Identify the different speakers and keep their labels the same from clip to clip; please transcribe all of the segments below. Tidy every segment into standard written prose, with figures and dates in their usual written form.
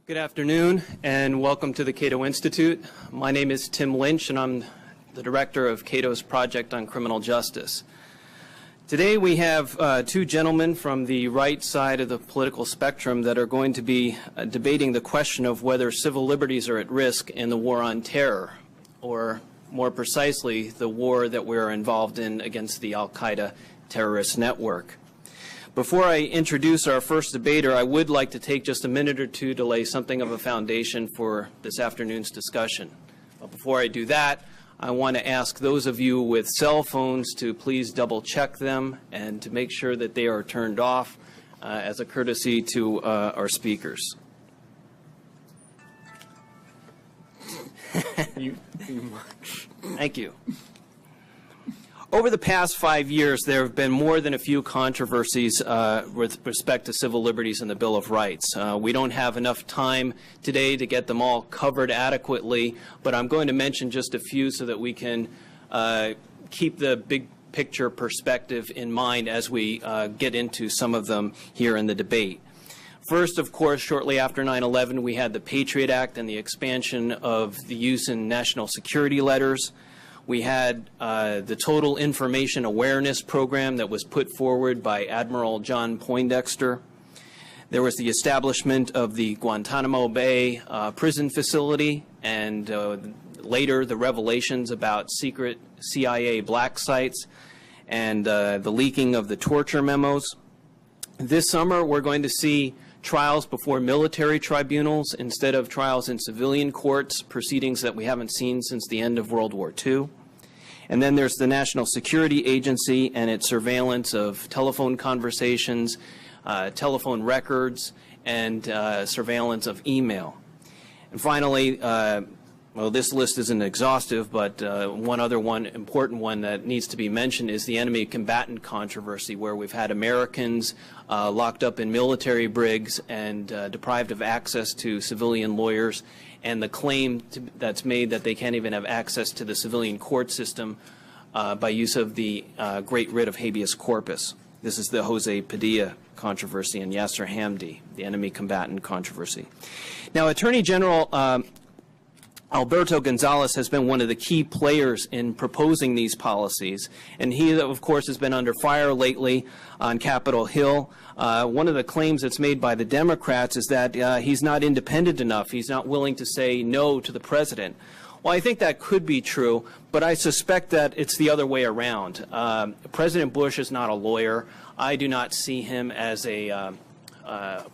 Speaker 1: Good afternoon and welcome to the Cato Institute. My name is Tim Lynch and I'm the director of Cato's Project on Criminal Justice. Today we have two gentlemen from the right side of the political spectrum that are going to be debating the question of whether civil liberties are at risk in the war on terror, or more precisely, the war that we're involved in against the Al-Qaeda terrorist network. Before I introduce our first debater, I would like to take just a minute or two to lay something of a foundation for this afternoon's discussion. But before I do that, I want to ask those of you with cell phones to please double check them and to make sure that they are turned off as a courtesy to our speakers. Thank you. Over the past 5 years, there have been more than a few controversies with respect to civil liberties and the Bill of Rights. We don't have enough time today to get them all covered adequately, but I'm going to mention just a few so that we can keep the big picture perspective in mind as we get into some of them here in the debate. First, of course, shortly after 9/11, we had the Patriot Act and the expansion of the use in national security letters. We had the Total Information Awareness Program that was put forward by Admiral John Poindexter. There was the establishment of the Guantanamo Bay prison facility, and later the revelations about secret CIA black sites and the leaking of the torture memos. This summer, we're going to see trials before military tribunals instead of trials in civilian courts, proceedings that we haven't seen since the end of World War II. And then there's the National Security Agency and its surveillance of telephone conversations, telephone records, and surveillance of email. And finally, well, this list isn't exhaustive, but one other important one that needs to be mentioned is the enemy combatant controversy, where we've had Americans locked up in military brigs and deprived of access to civilian lawyers, and the claim that's made that they can't even have access to the civilian court system by use of the great writ of habeas corpus. This is the Jose Padilla controversy and Yasser Hamdi, the enemy combatant controversy. Now, Attorney General Alberto Gonzales has been one of the key players in proposing these policies, and he, of course, has been under fire lately on Capitol Hill. One of the claims that's made by the Democrats is that he's not independent enough. He's not willing to say no to the president. Well, I think that could be true, but I suspect that it's the other way around. President Bush is not a lawyer. I do not see him as a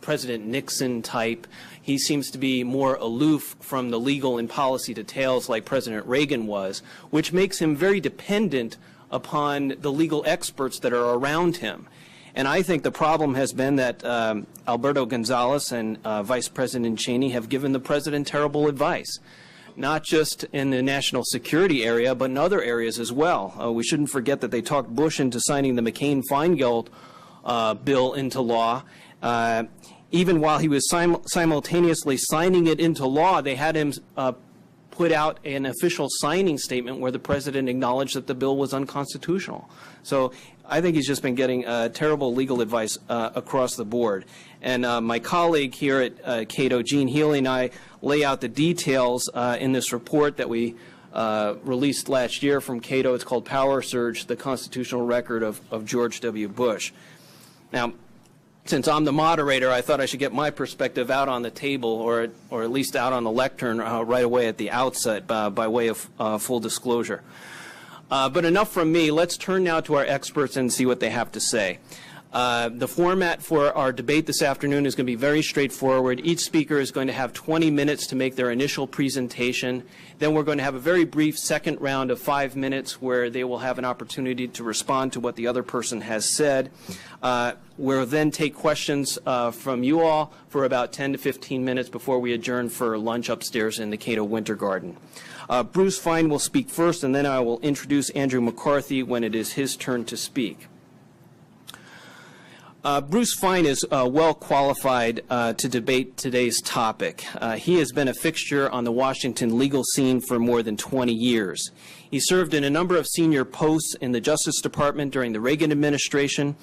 Speaker 1: President Nixon type. He seems to be more aloof from the legal and policy details like President Reagan was, which makes him very dependent upon the legal experts that are around him. And I think the problem has been that Alberto Gonzales and Vice President Cheney have given the president terrible advice, not just in the national security area, but in other areas as well. We shouldn't forget that they talked Bush into signing the McCain-Feingold bill into law. Even while he was simultaneously signing it into law, they had him put out an official signing statement where the president acknowledged that the bill was unconstitutional. So I think he's just been getting terrible legal advice across the board. And my colleague here at Cato, Gene Healy, and I lay out the details in this report that we released last year from Cato. It's called Power Surge, the Constitutional Record of George W. Bush. Now, since I'm the moderator, I thought I should get my perspective out on the table, or at least out on the lectern right away at the outset by way of full disclosure. But enough from me. Let's turn now to our experts and see what they have to say. The format for our debate this afternoon is going to be very straightforward. Each speaker is going to have 20 minutes to make their initial presentation. Then we're going to have a very brief second round of 5 minutes where they will have an opportunity to respond to what the other person has said. We'll then take questions from you all for about 10 to 15 minutes before we adjourn for lunch upstairs in the Cato Winter Garden. Bruce Fein will speak first, and then I will introduce Andrew McCarthy when it is his turn to speak. Bruce Fein is well qualified to debate today's topic. He has been a fixture on the Washington legal scene for more than 20 years. He served in a number of senior posts in the Justice Department during the Reagan administration.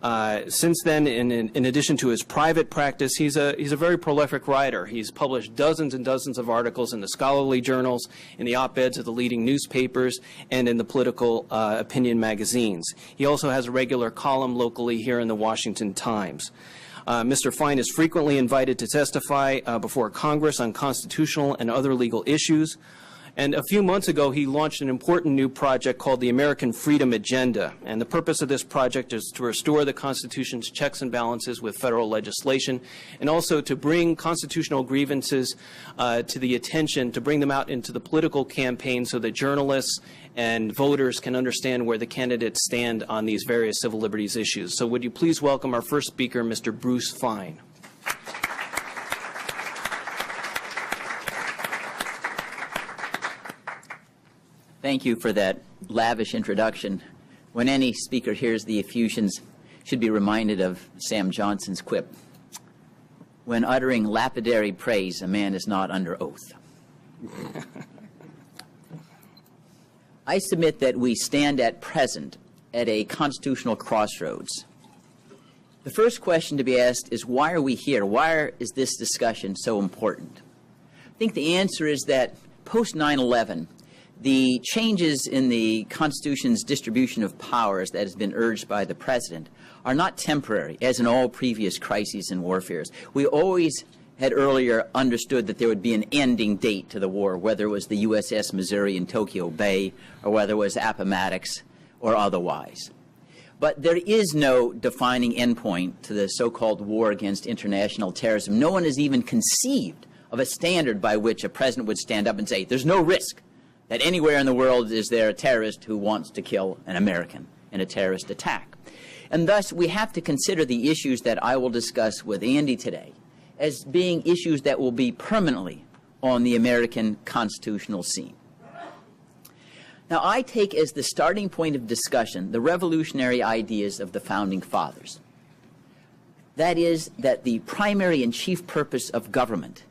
Speaker 1: Since then, in addition to his private practice, he's a very prolific writer. He's published dozens and dozens of articles in the scholarly journals, in the op-eds of the leading newspapers, and in the political opinion magazines. He also has a regular column locally here in the Washington Times. Mr. Fein is frequently invited to testify before Congress on constitutional and other legal issues. And a few months ago, he launched an important new project called the American Freedom Agenda. And the purpose of this project is to restore the Constitution's checks and balances with federal legislation, and also to bring constitutional grievances to the attention, to bring them out into the political campaign so that journalists and voters can understand where the candidates stand on these various civil liberties issues. So would you please welcome our first speaker, Mr. Bruce Fein.
Speaker 2: Thank you for that lavish introduction. When any speaker hears the effusions, should be reminded of Sam Johnson's quip. When uttering lapidary praise, a man is not under oath. I submit that we stand at present at a constitutional crossroads. The first question to be asked is, why are we here? Why is this discussion so important? I think the answer is that post 9/11, the changes in the Constitution's distribution of powers that has been urged by the President are not temporary, as in all previous crises and warfares. We always had earlier understood that there would be an ending date to the war, whether it was the USS Missouri in Tokyo Bay or whether it was Appomattox or otherwise. But there is no defining endpoint to the so-called war against international terrorism. No one has even conceived of a standard by which a president would stand up and say, there's no risk that anywhere in the world is there a terrorist who wants to kill an American in a terrorist attack. And thus, we have to consider the issues that I will discuss with Andy today as being issues that will be permanently on the American constitutional scene. Now, I take as the starting point of discussion the revolutionary ideas of the Founding Fathers. That is, that the primary and chief purpose of government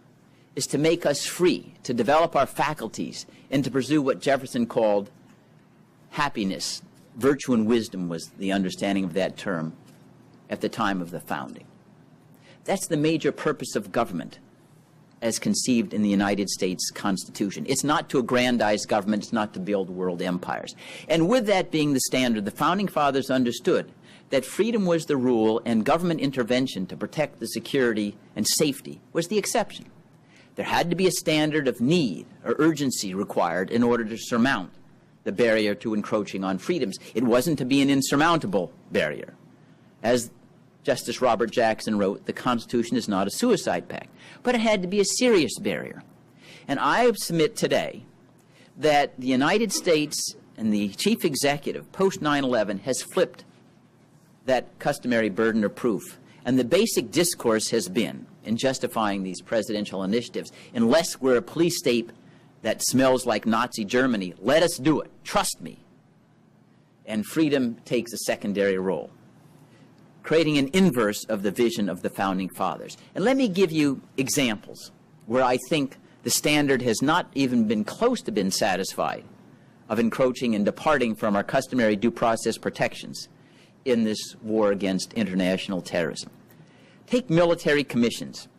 Speaker 2: is to make us free, to develop our faculties, and to pursue what Jefferson called happiness. Virtue and wisdom was the understanding of that term at the time of the founding. That's the major purpose of government as conceived in the United States Constitution. It's not to aggrandize government, it's not to build world empires. And with that being the standard, the Founding Fathers understood that freedom was the rule and government intervention to protect the security and safety was the exception. There had to be a standard of need or urgency required in order to surmount the barrier to encroaching on freedoms. It wasn't to be an insurmountable barrier. As Justice Robert Jackson wrote, the Constitution is not a suicide pact, but it had to be a serious barrier. And I submit today that the United States and the chief executive post 9/11 has flipped that customary burden of proof. And the basic discourse has been, in justifying these presidential initiatives, unless we're a police state that smells like Nazi Germany, let us do it, trust me. And freedom takes a secondary role, creating an inverse of the vision of the Founding Fathers. And let me give you examples where I think the standard has not even been close to being satisfied of encroaching and departing from our customary due process protections in this war against international terrorism. Take military commissions.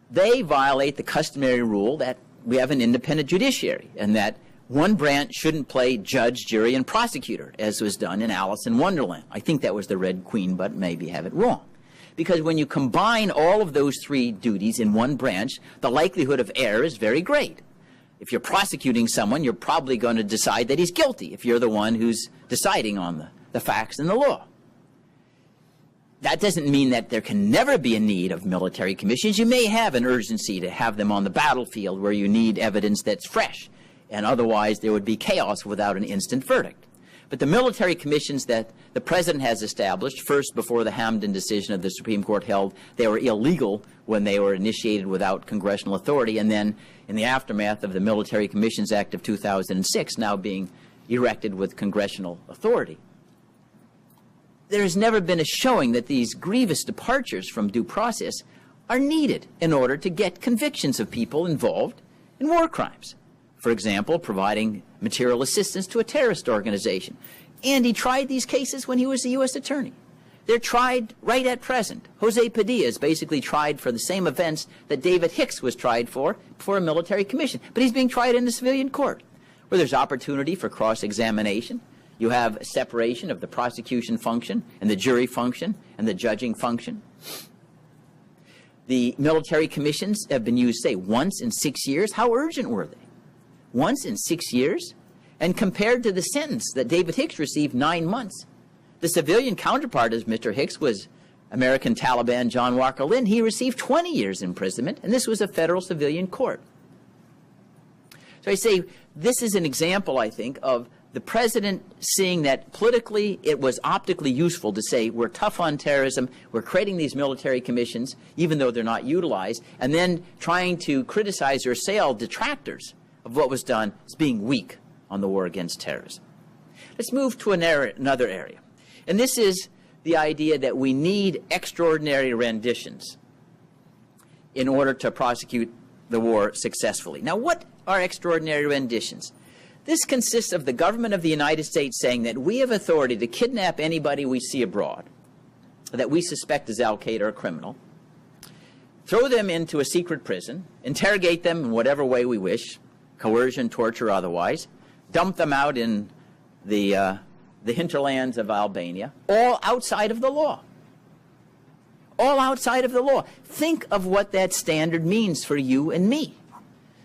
Speaker 2: They violate the customary rule that we have an independent judiciary and that one branch shouldn't play judge, jury, and prosecutor, as was done in Alice in Wonderland. I think that was the Red Queen, but maybe have it wrong. Because when you combine all of those three duties in one branch, the likelihood of error is very great. If you're prosecuting someone, you're probably going to decide that he's guilty if you're the one who's deciding on the facts and the law. That doesn't mean that there can never be a need of military commissions. You may have an urgency to have them on the battlefield where you need evidence that's fresh, and otherwise there would be chaos without an instant verdict. But the military commissions that the President has established, first before the Hamden decision of the Supreme Court held they were illegal when they were initiated without congressional authority, and then in the aftermath of the Military Commissions Act of 2006 now being erected with congressional authority. There has never been a showing that these grievous departures from due process are needed in order to get convictions of people involved in war crimes. For example, providing material assistance to a terrorist organization. And he tried these cases when he was the U.S. attorney. They're tried right at present. Jose Padilla is basically tried for the same offense that David Hicks was tried for before a military commission. But he's being tried in the civilian court, where there's opportunity for cross-examination. You have a separation of the prosecution function and the jury function and the judging function. The military commissions have been used, say, once in 6 years. How urgent were they? Once in 6 years? And compared to the sentence that David Hicks received, 9 months, the civilian counterpart of Mr. Hicks was American Taliban John Walker Lynn. He received 20 years imprisonment, and this was a federal civilian court. So I say this is an example, I think, of the president seeing that politically it was optically useful to say we're tough on terrorism, we're creating these military commissions, even though they're not utilized, and then trying to criticize or assail detractors of what was done as being weak on the war against terrorism. Let's move to another area. And this is the idea that we need extraordinary renditions in order to prosecute the war successfully. Now, what are extraordinary renditions? This consists of the government of the United States saying that we have authority to kidnap anybody we see abroad that we suspect is al-Qaeda or criminal, throw them into a secret prison, interrogate them in whatever way we wish, coercion, torture, otherwise, dump them out in the hinterlands of Albania, all outside of the law. All outside of the law. Think of what that standard means for you and me.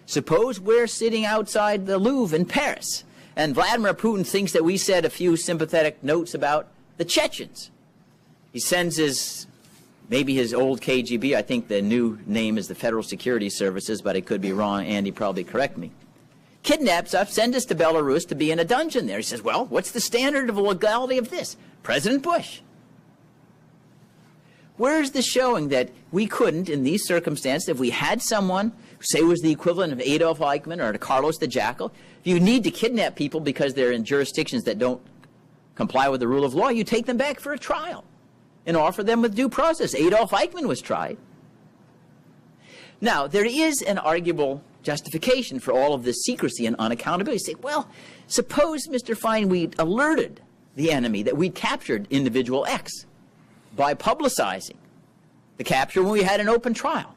Speaker 2: Suppose we're sitting outside the Louvre in Paris, and Vladimir Putin thinks that we said a few sympathetic notes about the Chechens. He sends maybe his old KGB, I think the new name is the Federal Security Services, but I could be wrong, Andy probably correct me, kidnaps us, sends us to Belarus to be in a dungeon there. He says, well, what's the standard of legality of this? President Bush. Where's the showing that we couldn't, in these circumstances, if we had someone who, say, was the equivalent of Adolf Eichmann or Carlos the Jackal, if you need to kidnap people because they're in jurisdictions that don't comply with the rule of law, you take them back for a trial and offer them with due process. Adolf Eichmann was tried. Now, there is an arguable justification for all of this secrecy and unaccountability. Say, well, suppose, Mr. Fein, we'd alerted the enemy that we'd captured individual X by publicizing the capture when we had an open trial.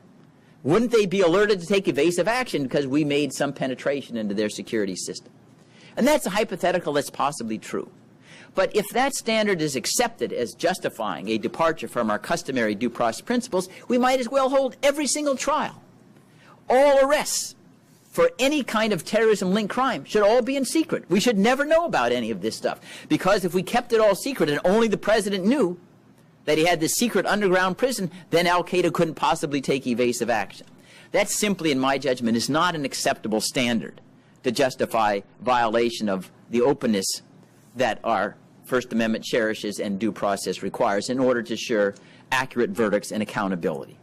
Speaker 2: Wouldn't they be alerted to take evasive action because we made some penetration into their security system? And that's a hypothetical that's possibly true. But if that standard is accepted as justifying a departure from our customary due process principles, we might as well hold every single trial. All arrests for any kind of terrorism-linked crime should all be in secret. We should never know about any of this stuff, because if we kept it all secret and only the president knew that he had this secret underground prison, then al-Qaeda couldn't possibly take evasive action. That simply, in my judgment, is not an acceptable standard to justify violation of the openness that our First Amendment cherishes and due process requires in order to assure accurate verdicts and accountability.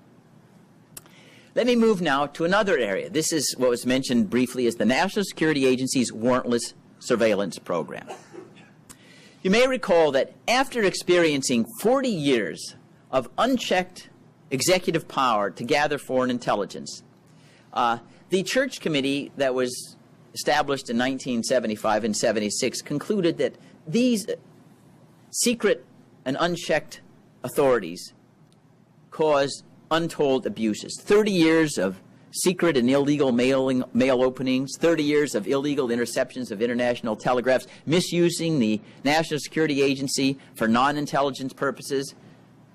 Speaker 2: Let me move now to another area. This is what was mentioned briefly as the National Security Agency's warrantless surveillance program. You may recall that after experiencing 40 years of unchecked executive power to gather foreign intelligence, the Church Committee that was established in 1975 and 76 concluded that these secret and unchecked authorities caused untold abuses. 30 years of secret and illegal mail openings, 30 years of illegal interceptions of international telegraphs, misusing the National Security Agency for non-intelligence purposes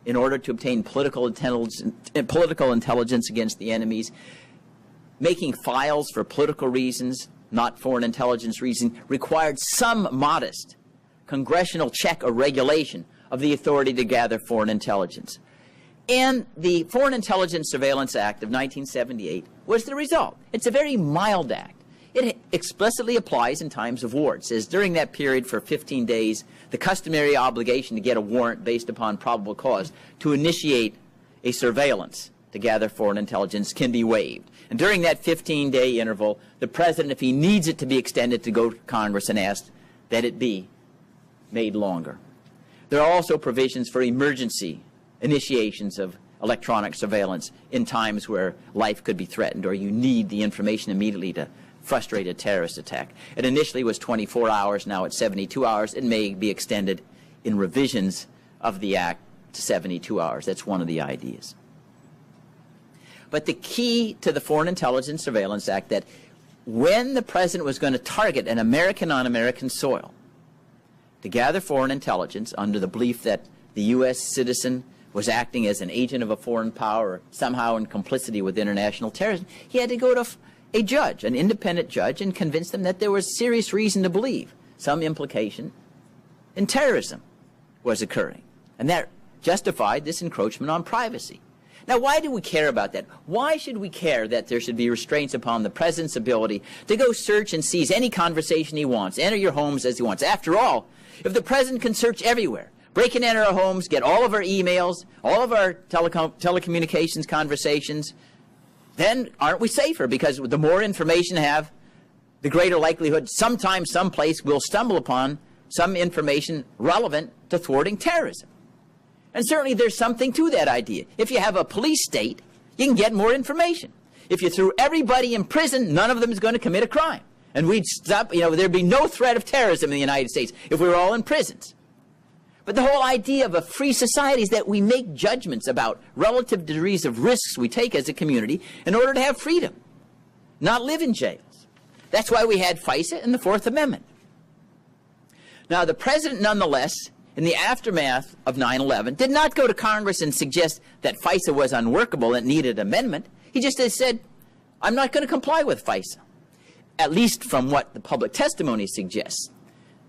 Speaker 2: in order to obtain political intelligence against the enemies, making files for political reasons, not foreign intelligence reasons, required some modest congressional check or regulation of the authority to gather foreign intelligence. And the Foreign Intelligence Surveillance Act of 1978 was the result. It's a very mild act. It explicitly applies in times of war. It says during that period for 15 days, the customary obligation to get a warrant based upon probable cause to initiate a surveillance to gather foreign intelligence can be waived. And during that 15-day interval, the president, if he needs it to be extended, to go to Congress and ask that it be made longer. There are also provisions for emergency initiations of electronic surveillance in times where life could be threatened or you need the information immediately to frustrate a terrorist attack. It initially was 24 hours, now it's 72 hours. It may be extended in revisions of the Act to 72 hours. That's one of the ideas. But the key to the Foreign Intelligence Surveillance Act, that when the president was going to target an American on American soil to gather foreign intelligence under the belief that the U.S. citizen was acting as an agent of a foreign power or somehow in complicity with international terrorism, he had to go to a judge, an independent judge, and convince them that there was serious reason to believe some implication in terrorism was occurring. And that justified this encroachment on privacy. Now, why do we care about that? Why should we care that there should be restraints upon the president's ability to go search and seize any conversation he wants, enter your homes as he wants? After all, if the president can search everywhere, break and enter our homes, get all of our emails, all of our telecommunications conversations, then aren't we safer? Because the more information you have, the greater likelihood sometime, someplace, we'll stumble upon some information relevant to thwarting terrorism. And certainly there's something to that idea. If you have a police state, you can get more information. If you threw everybody in prison, none of them is going to commit a crime. And we'd stop, there'd be no threat of terrorism in the United States if we were all in prisons. But the whole idea of a free society is that we make judgments about relative degrees of risks we take as a community in order to have freedom, not live in jails. That's why we had FISA and the Fourth Amendment. Now, the president, nonetheless, in the aftermath of 9/11, did not go to Congress and suggest that FISA was unworkable and needed amendment. He just said, I'm not going to comply with FISA, at least from what the public testimony suggests.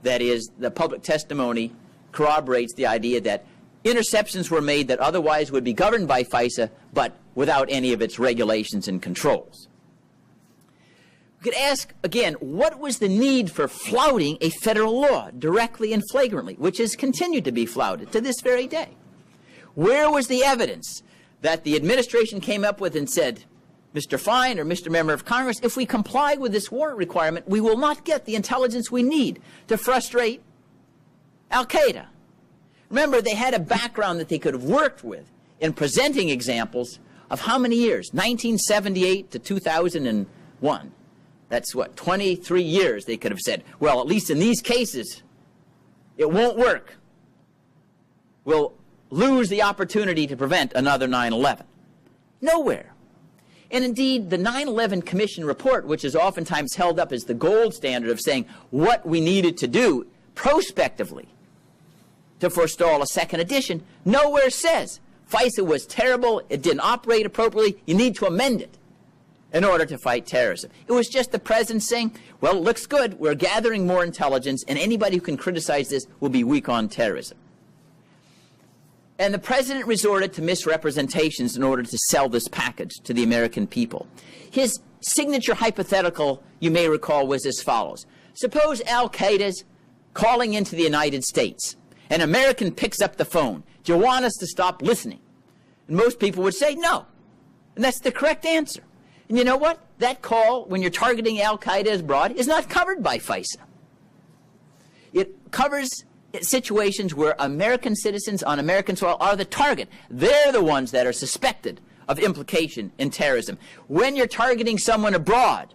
Speaker 2: That is, the public testimony corroborates the idea that interceptions were made that otherwise would be governed by FISA, but without any of its regulations and controls. We could ask, again, what was the need for flouting a federal law directly and flagrantly, which has continued to be flouted to this very day? Where was the evidence that the administration came up with and said, Mr. Fein or Mr. Member of Congress, if we comply with this warrant requirement, we will not get the intelligence we need to frustrate Al-Qaeda? Remember, they had a background that they could have worked with in presenting examples of how many years? 1978 to 2001. That's what, 23 years they could have said, well, at least in these cases, it won't work. We'll lose the opportunity to prevent another 9/11. Nowhere. And indeed, the 9/11 Commission report, which is oftentimes held up as the gold standard of saying what we needed to do prospectively to forestall a second edition, nowhere says FISA was terrible, it didn't operate appropriately, you need to amend it in order to fight terrorism. It was just the president saying, well, it looks good, we're gathering more intelligence, and anybody who can criticize this will be weak on terrorism. And the president resorted to misrepresentations in order to sell this package to the American people. His signature hypothetical, you may recall, was as follows. Suppose Al-Qaeda's calling into the United States. An American picks up the phone. Do you want us to stop listening? And most people would say no. And that's the correct answer. And you know what? That call, when you're targeting Al-Qaeda abroad, is not covered by FISA. It covers situations where American citizens on American soil are the target. They're the ones that are suspected of implication in terrorism. When you're targeting someone abroad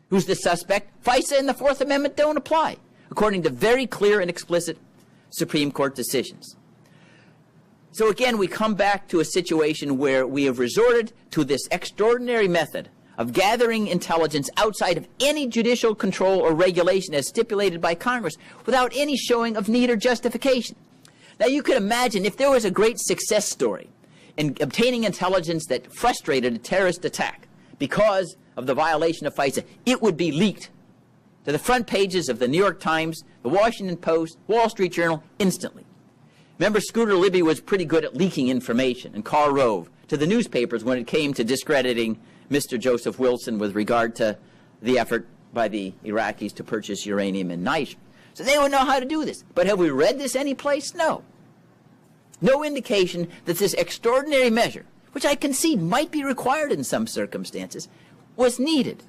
Speaker 2: who's the suspect, FISA and the Fourth Amendment don't apply, according to very clear and explicit Supreme Court decisions. So again, we come back to a situation where we have resorted to this extraordinary method of gathering intelligence outside of any judicial control or regulation as stipulated by Congress without any showing of need or justification. Now, you could imagine if there was a great success story in obtaining intelligence that frustrated a terrorist attack because of the violation of FISA, it would be leaked to the front pages of the New York Times, the Washington Post, Wall Street Journal instantly. Remember, Scooter Libby was pretty good at leaking information, and Karl Rove, to the newspapers when it came to discrediting Mr. Joseph Wilson with regard to the effort by the Iraqis to purchase uranium in Niger. So they would know how to do this. But have we read this anyplace? No. No indication that this extraordinary measure, which I concede might be required in some circumstances, was needed.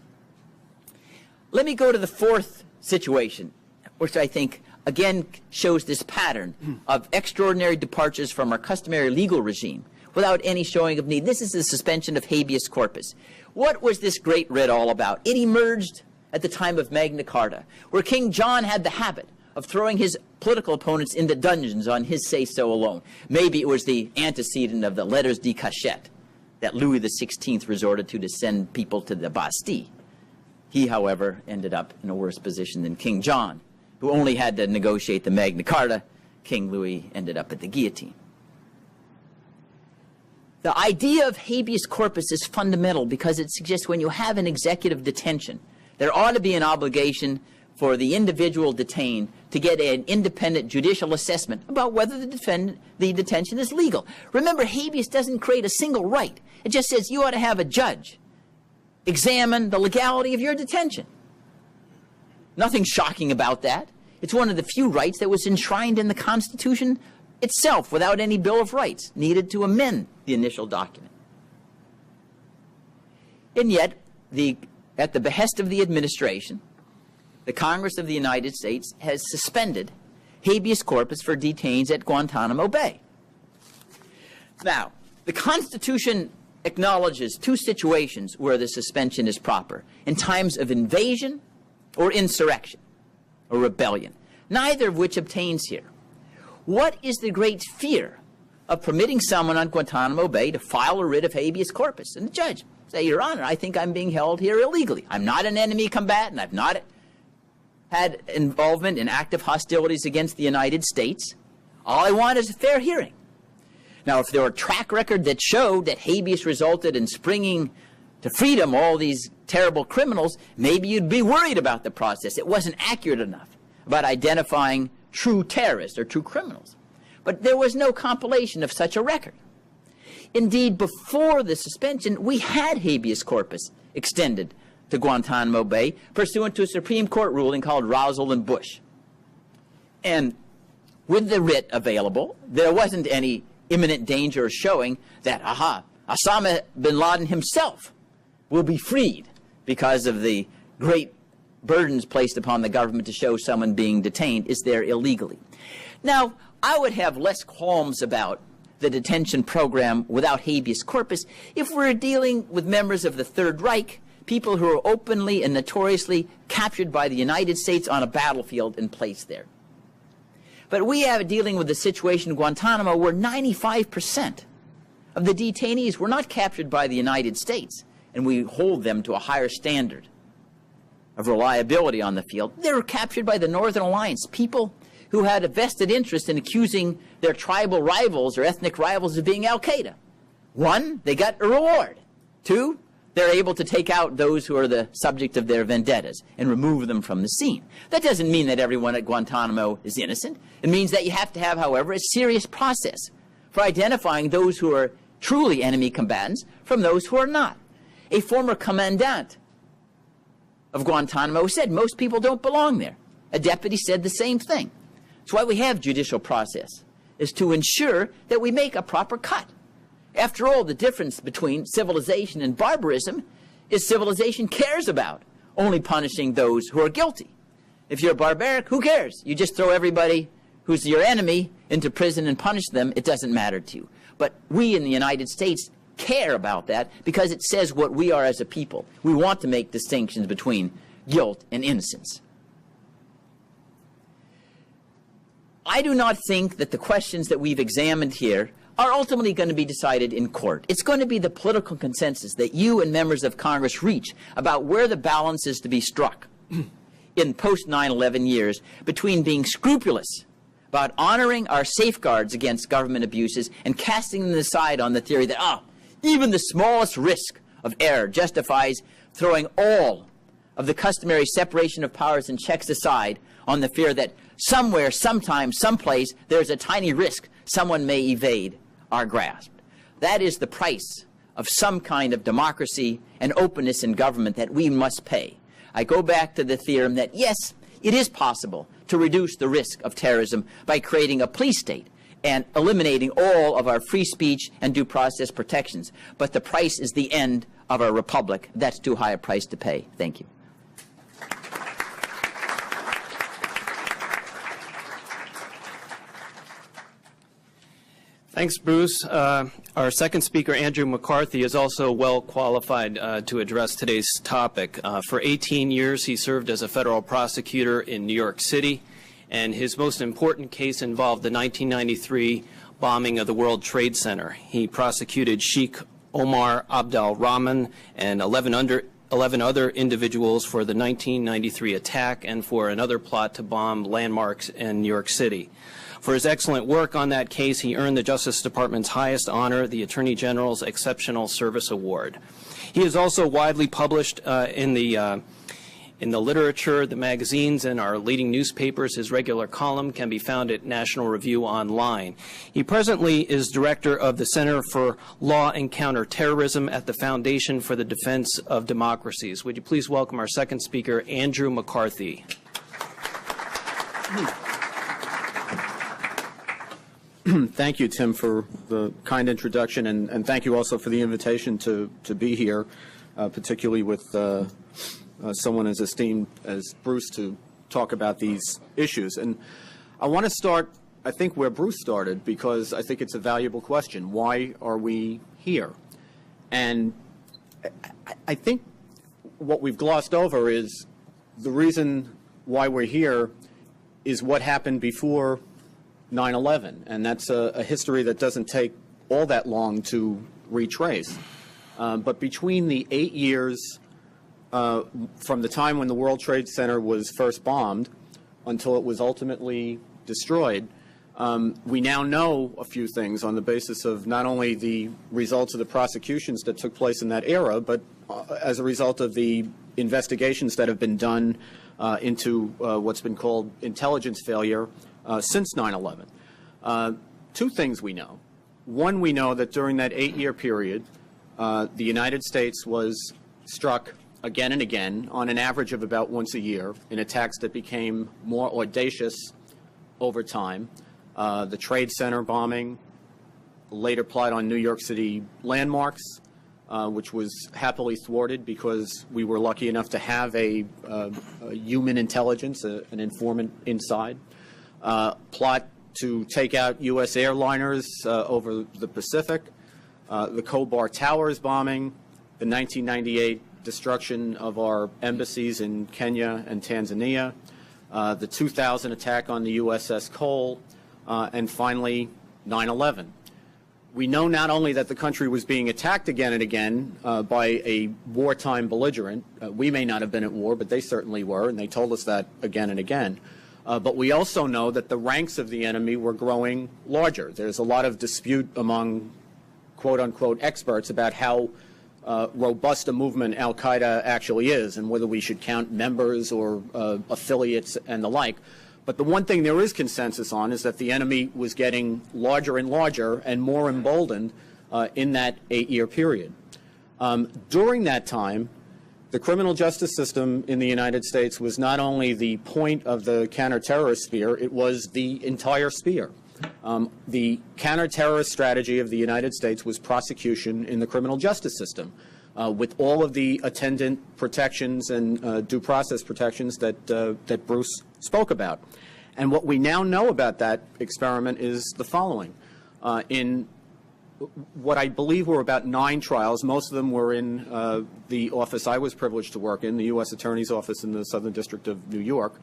Speaker 2: Let me go to the fourth situation, which I think, again, shows this pattern of extraordinary departures from our customary legal regime without any showing of need. This is the suspension of habeas corpus. What was this great writ all about? It emerged at the time of Magna Carta, where King John had the habit of throwing his political opponents into dungeons on his say-so alone. Maybe it was the antecedent of the letters de cachette that Louis XVI resorted to send people to the Bastille. He, however, ended up in a worse position than King John, who only had to negotiate the Magna Carta. King Louis ended up at the guillotine. The idea of habeas corpus is fundamental because it suggests when you have an executive detention, there ought to be an obligation for the individual detained to get an independent judicial assessment about whether the detention is legal. Remember, habeas doesn't create a single right. It just says you ought to have a judge examine the legality of your detention. Nothing shocking about that. It's one of the few rights that was enshrined in the Constitution itself without any Bill of Rights needed to amend the initial document. And yet, at the behest of the administration, the Congress of the United States has suspended habeas corpus for detainees at Guantanamo Bay. Now, the Constitution acknowledges two situations where the suspension is proper: in times of invasion or insurrection or rebellion, neither of which obtains here. What is the great fear of permitting someone on Guantanamo Bay to file a writ of habeas corpus? And the judge say, Your Honor, I think I'm being held here illegally. I'm not an enemy combatant. I've not had involvement in active hostilities against the United States. All I want is a fair hearing. Now, if there were a track record that showed that habeas resulted in springing to freedom all these terrible criminals, maybe you'd be worried about the process. It wasn't accurate enough about identifying true terrorists or true criminals. But there was no compilation of such a record. Indeed, before the suspension, we had habeas corpus extended to Guantanamo Bay pursuant to a Supreme Court ruling called Rousel and Bush. And with the writ available, there wasn't any imminent danger showing that, Osama bin Laden himself will be freed because of the great burdens placed upon the government to show someone being detained is there illegally. Now, I would have less qualms about the detention program without habeas corpus if we're dealing with members of the Third Reich, people who are openly and notoriously captured by the United States on a battlefield and placed there. But we have dealing with the situation in Guantanamo where 95% of the detainees were not captured by the United States, and we hold them to a higher standard of reliability on the field. They were captured by the Northern Alliance, people who had a vested interest in accusing their tribal rivals or ethnic rivals of being al-Qaeda. One, they got a reward. Two, they're able to take out those who are the subject of their vendettas and remove them from the scene. That doesn't mean that everyone at Guantanamo is innocent. It means that you have to have, however, a serious process for identifying those who are truly enemy combatants from those who are not. A former commandant of Guantanamo said most people don't belong there. A deputy said the same thing. That's why we have judicial process, is to ensure that we make a proper cut. After all, the difference between civilization and barbarism is civilization cares about only punishing those who are guilty. If you're barbaric, who cares? You just throw everybody who's your enemy into prison and punish them. It doesn't matter to you. But we in the United States care about that because it says what we are as a people. We want to make distinctions between guilt and innocence. I do not think that the questions that we've examined here are ultimately going to be decided in court. It's going to be the political consensus that you and members of Congress reach about where the balance is to be struck in post-9/11 years between being scrupulous about honoring our safeguards against government abuses and casting them aside on the theory that, even the smallest risk of error justifies throwing all of the customary separation of powers and checks aside on the fear that somewhere, sometime, someplace, there's a tiny risk someone may evade our grasp. That is the price of some kind of democracy and openness in government that we must pay. I go back to the theorem that, yes, it is possible to reduce the risk of terrorism by creating a police state and eliminating all of our free speech and due process protections. But the price is the end of our republic. That's too high a price to pay. Thank you.
Speaker 1: Thanks, Bruce. Our second speaker, Andrew McCarthy, is also well qualified to address today's topic. For 18 years, he served as a federal prosecutor in New York City, and his most important case involved the 1993 bombing of the World Trade Center. He prosecuted Sheikh Omar Abdel Rahman and 11 other individuals for the 1993 attack and for another plot to bomb landmarks in New York City. For his excellent work on that case, he earned the Justice Department's highest honor, the Attorney General's Exceptional Service Award. He is also widely published in the literature, the magazines, and our leading newspapers. His regular column can be found at National Review Online. He presently is director of the Center for Law and Counterterrorism at the Foundation for the Defense of Democracies. Would you please welcome our second speaker, Andrew McCarthy.
Speaker 3: Thank you, Tim, for the kind introduction, and thank you also for the invitation to be here, particularly with someone as esteemed as Bruce to talk about these issues. And I want to start, I think, where Bruce started, because I think it's a valuable question. Why are we here? And I think what we've glossed over is the reason why we're here is what happened before 9/11, and that's a history that doesn't take all that long to retrace. But between the 8 years from the time when the World Trade Center was first bombed until it was ultimately destroyed, we now know a few things on the basis of not only the results of the prosecutions that took place in that era, but as a result of the investigations that have been done into what's been called intelligence failure since 9/11. Two things we know. One, we know that during that 8-year period, the United States was struck again and again, on an average of about once a year, in attacks that became more audacious over time. The Trade Center bombing, later plot on New York City landmarks, which was happily thwarted because we were lucky enough to have a human intelligence, an informant inside. Plot to take out U.S. airliners over the Pacific, the Khobar Towers bombing, the 1998 destruction of our embassies in Kenya and Tanzania, the 2000 attack on the USS Cole, and finally 9/11. We know not only that the country was being attacked again and again by a wartime belligerent. We may not have been at war, but they certainly were, and they told us that again and again. But we also know that the ranks of the enemy were growing larger. There's a lot of dispute among quote-unquote experts about how robust a movement al-Qaeda actually is and whether we should count members or affiliates and the like. But the one thing there is consensus on is that the enemy was getting larger and larger and more emboldened in that 8-year period. During that time, the criminal justice system in the United States was not only the point of the counterterrorist spear, it was the entire spear. The counterterrorist strategy of the United States was prosecution in the criminal justice system, with all of the attendant protections and due process protections that Bruce spoke about. And what we now know about that experiment is the following. In what I believe were about 9 trials, most of them were in the office I was privileged to work in, the U.S. Attorney's Office in the Southern District of New York.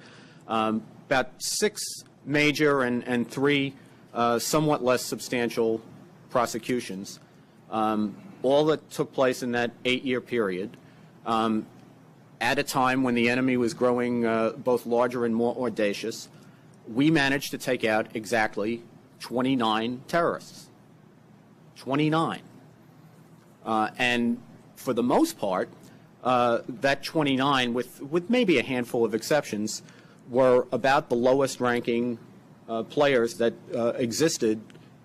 Speaker 3: About 6 major and 3 somewhat less substantial prosecutions, all that took place in that 8-year period, at a time when the enemy was growing both larger and more audacious. We managed to take out exactly 29 terrorists. 29. And for the most part, that 29, with maybe a handful of exceptions, were about the lowest ranking players that existed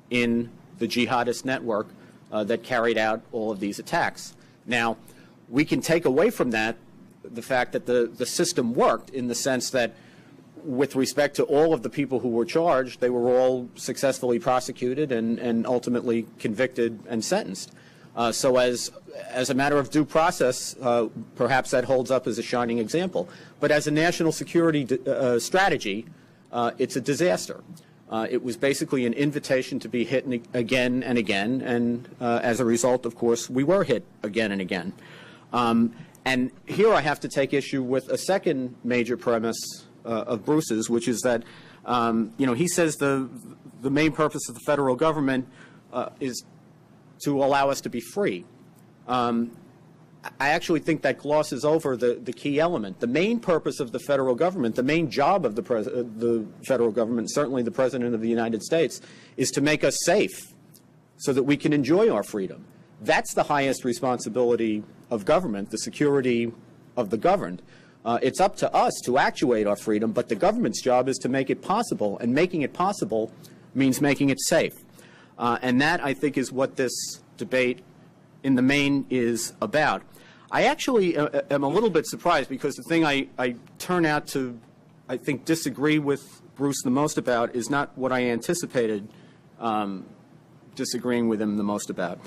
Speaker 3: in the jihadist network that carried out all of these attacks. Now, we can take away from that the fact that the system worked in the sense that with respect to all of the people who were charged, they were all successfully prosecuted and ultimately convicted and sentenced. So as a matter of due process, perhaps that holds up as a shining example. But as a national security strategy, it's a disaster. It was basically an invitation to be hit again and again, and as a result, of course, we were hit again and again. And here I have to take issue with a second major premise Bruce's, which is that he says the main purpose of the federal government is to allow us to be free. I actually think that glosses over the key element. The main purpose of the federal government, the main job of the federal government, certainly the President of the United States, is to make us safe so that we can enjoy our freedom. That's the highest responsibility of government, the security of the governed. It's up to us to actuate our freedom, but the government's job is to make it possible, and making it possible means making it safe. And that, I think, is what this debate in the main is about. I actually am a little bit surprised because the thing I turn out to, I think, disagree with Bruce the most about is not what I anticipated disagreeing with him the most about.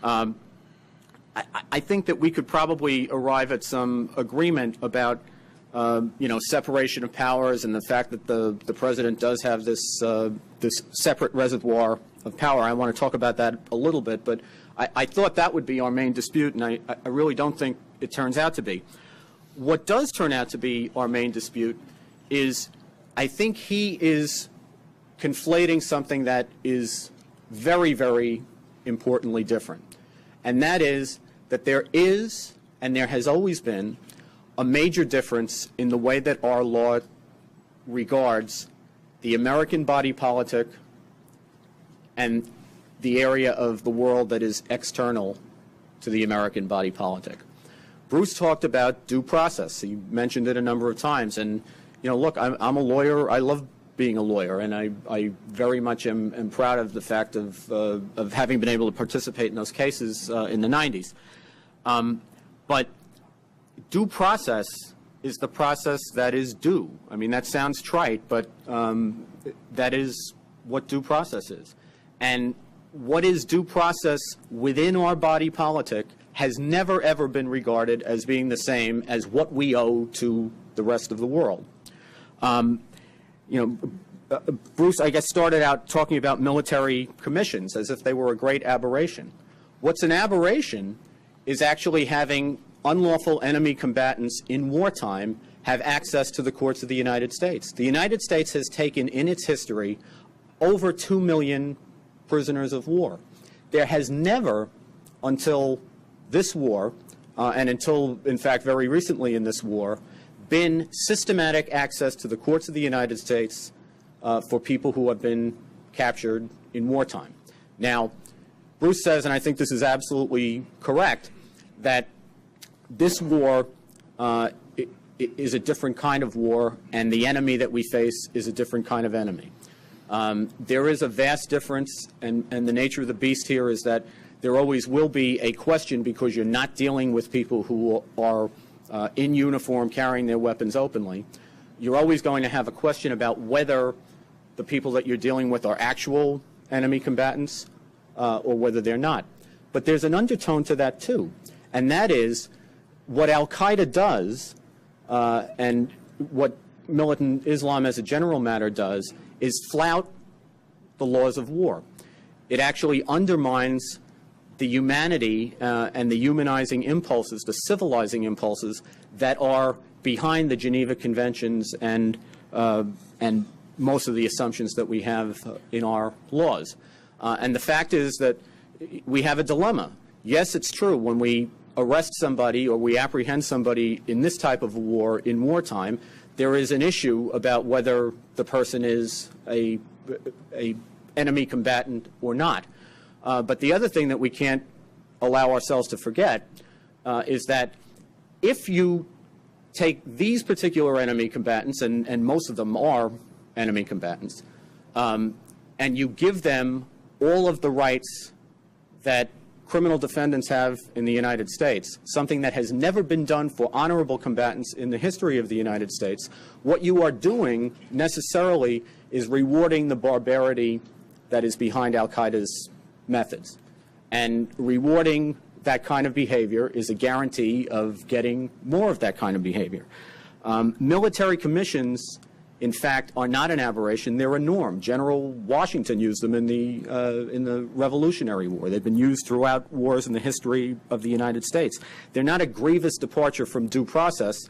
Speaker 3: I think that we could probably arrive at some agreement about, separation of powers and the fact that the president does have this separate reservoir of power. I want to talk about that a little bit, but I thought that would be our main dispute, and I really don't think it turns out to be. What does turn out to be our main dispute is I think he is conflating something that is very, very importantly different, and that is that there is, and there has always been, a major difference in the way that our law regards the American body politic and the area of the world that is external to the American body politic. Bruce talked about due process. He mentioned it a number of times. And, look, I'm a lawyer. I love being a lawyer, and I very much am proud of the fact of having been able to participate in those cases in the 90s. But due process is the process that is due. I mean, that sounds trite, but that is what due process is. And what is due process within our body politic has never, ever been regarded as being the same as what we owe to the rest of the world. Bruce, I guess, started out talking about military commissions as if they were a great aberration. What's an aberration is actually having unlawful enemy combatants in wartime have access to the courts of the United States. The United States has taken in its history over 2 million prisoners of war. There has never, until this war, and until, in fact, very recently in this war, been systematic access to the courts of the United States for people who have been captured in wartime. Now, Bruce says, and I think this is absolutely correct, that this war is a different kind of war, and the enemy that we face is a different kind of enemy. There is a vast difference, and the nature of the beast here is that there always will be a question because you're not dealing with people who are in uniform carrying their weapons openly. You're always going to have a question about whether the people that you're dealing with are actual enemy combatants or whether they're not. But there's an undertone to that, too, and that is what al-Qaeda does and what militant Islam as a general matter does is flout the laws of war. It actually undermines the humanity and the humanizing impulses, the civilizing impulses that are behind the Geneva Conventions and most of the assumptions that we have in our laws. And the fact is that we have a dilemma. Yes, it's true. When we arrest somebody or we apprehend somebody in this type of a war in wartime, there is an issue about whether the person is a enemy combatant or not. But the other thing that we can't allow ourselves to forget is that if you take these particular enemy combatants, and most of them are enemy combatants, and you give them all of the rights that criminal defendants have in the United States, something that has never been done for honorable combatants in the history of the United States, what you are doing necessarily is rewarding the barbarity that is behind al-Qaeda's methods. And rewarding that kind of behavior is a guarantee of getting more of that kind of behavior. Military commissions, in fact, are not an aberration. They're a norm. General Washington used them in the Revolutionary War. They've been used throughout wars in the history of the United States. They're not a grievous departure from due process,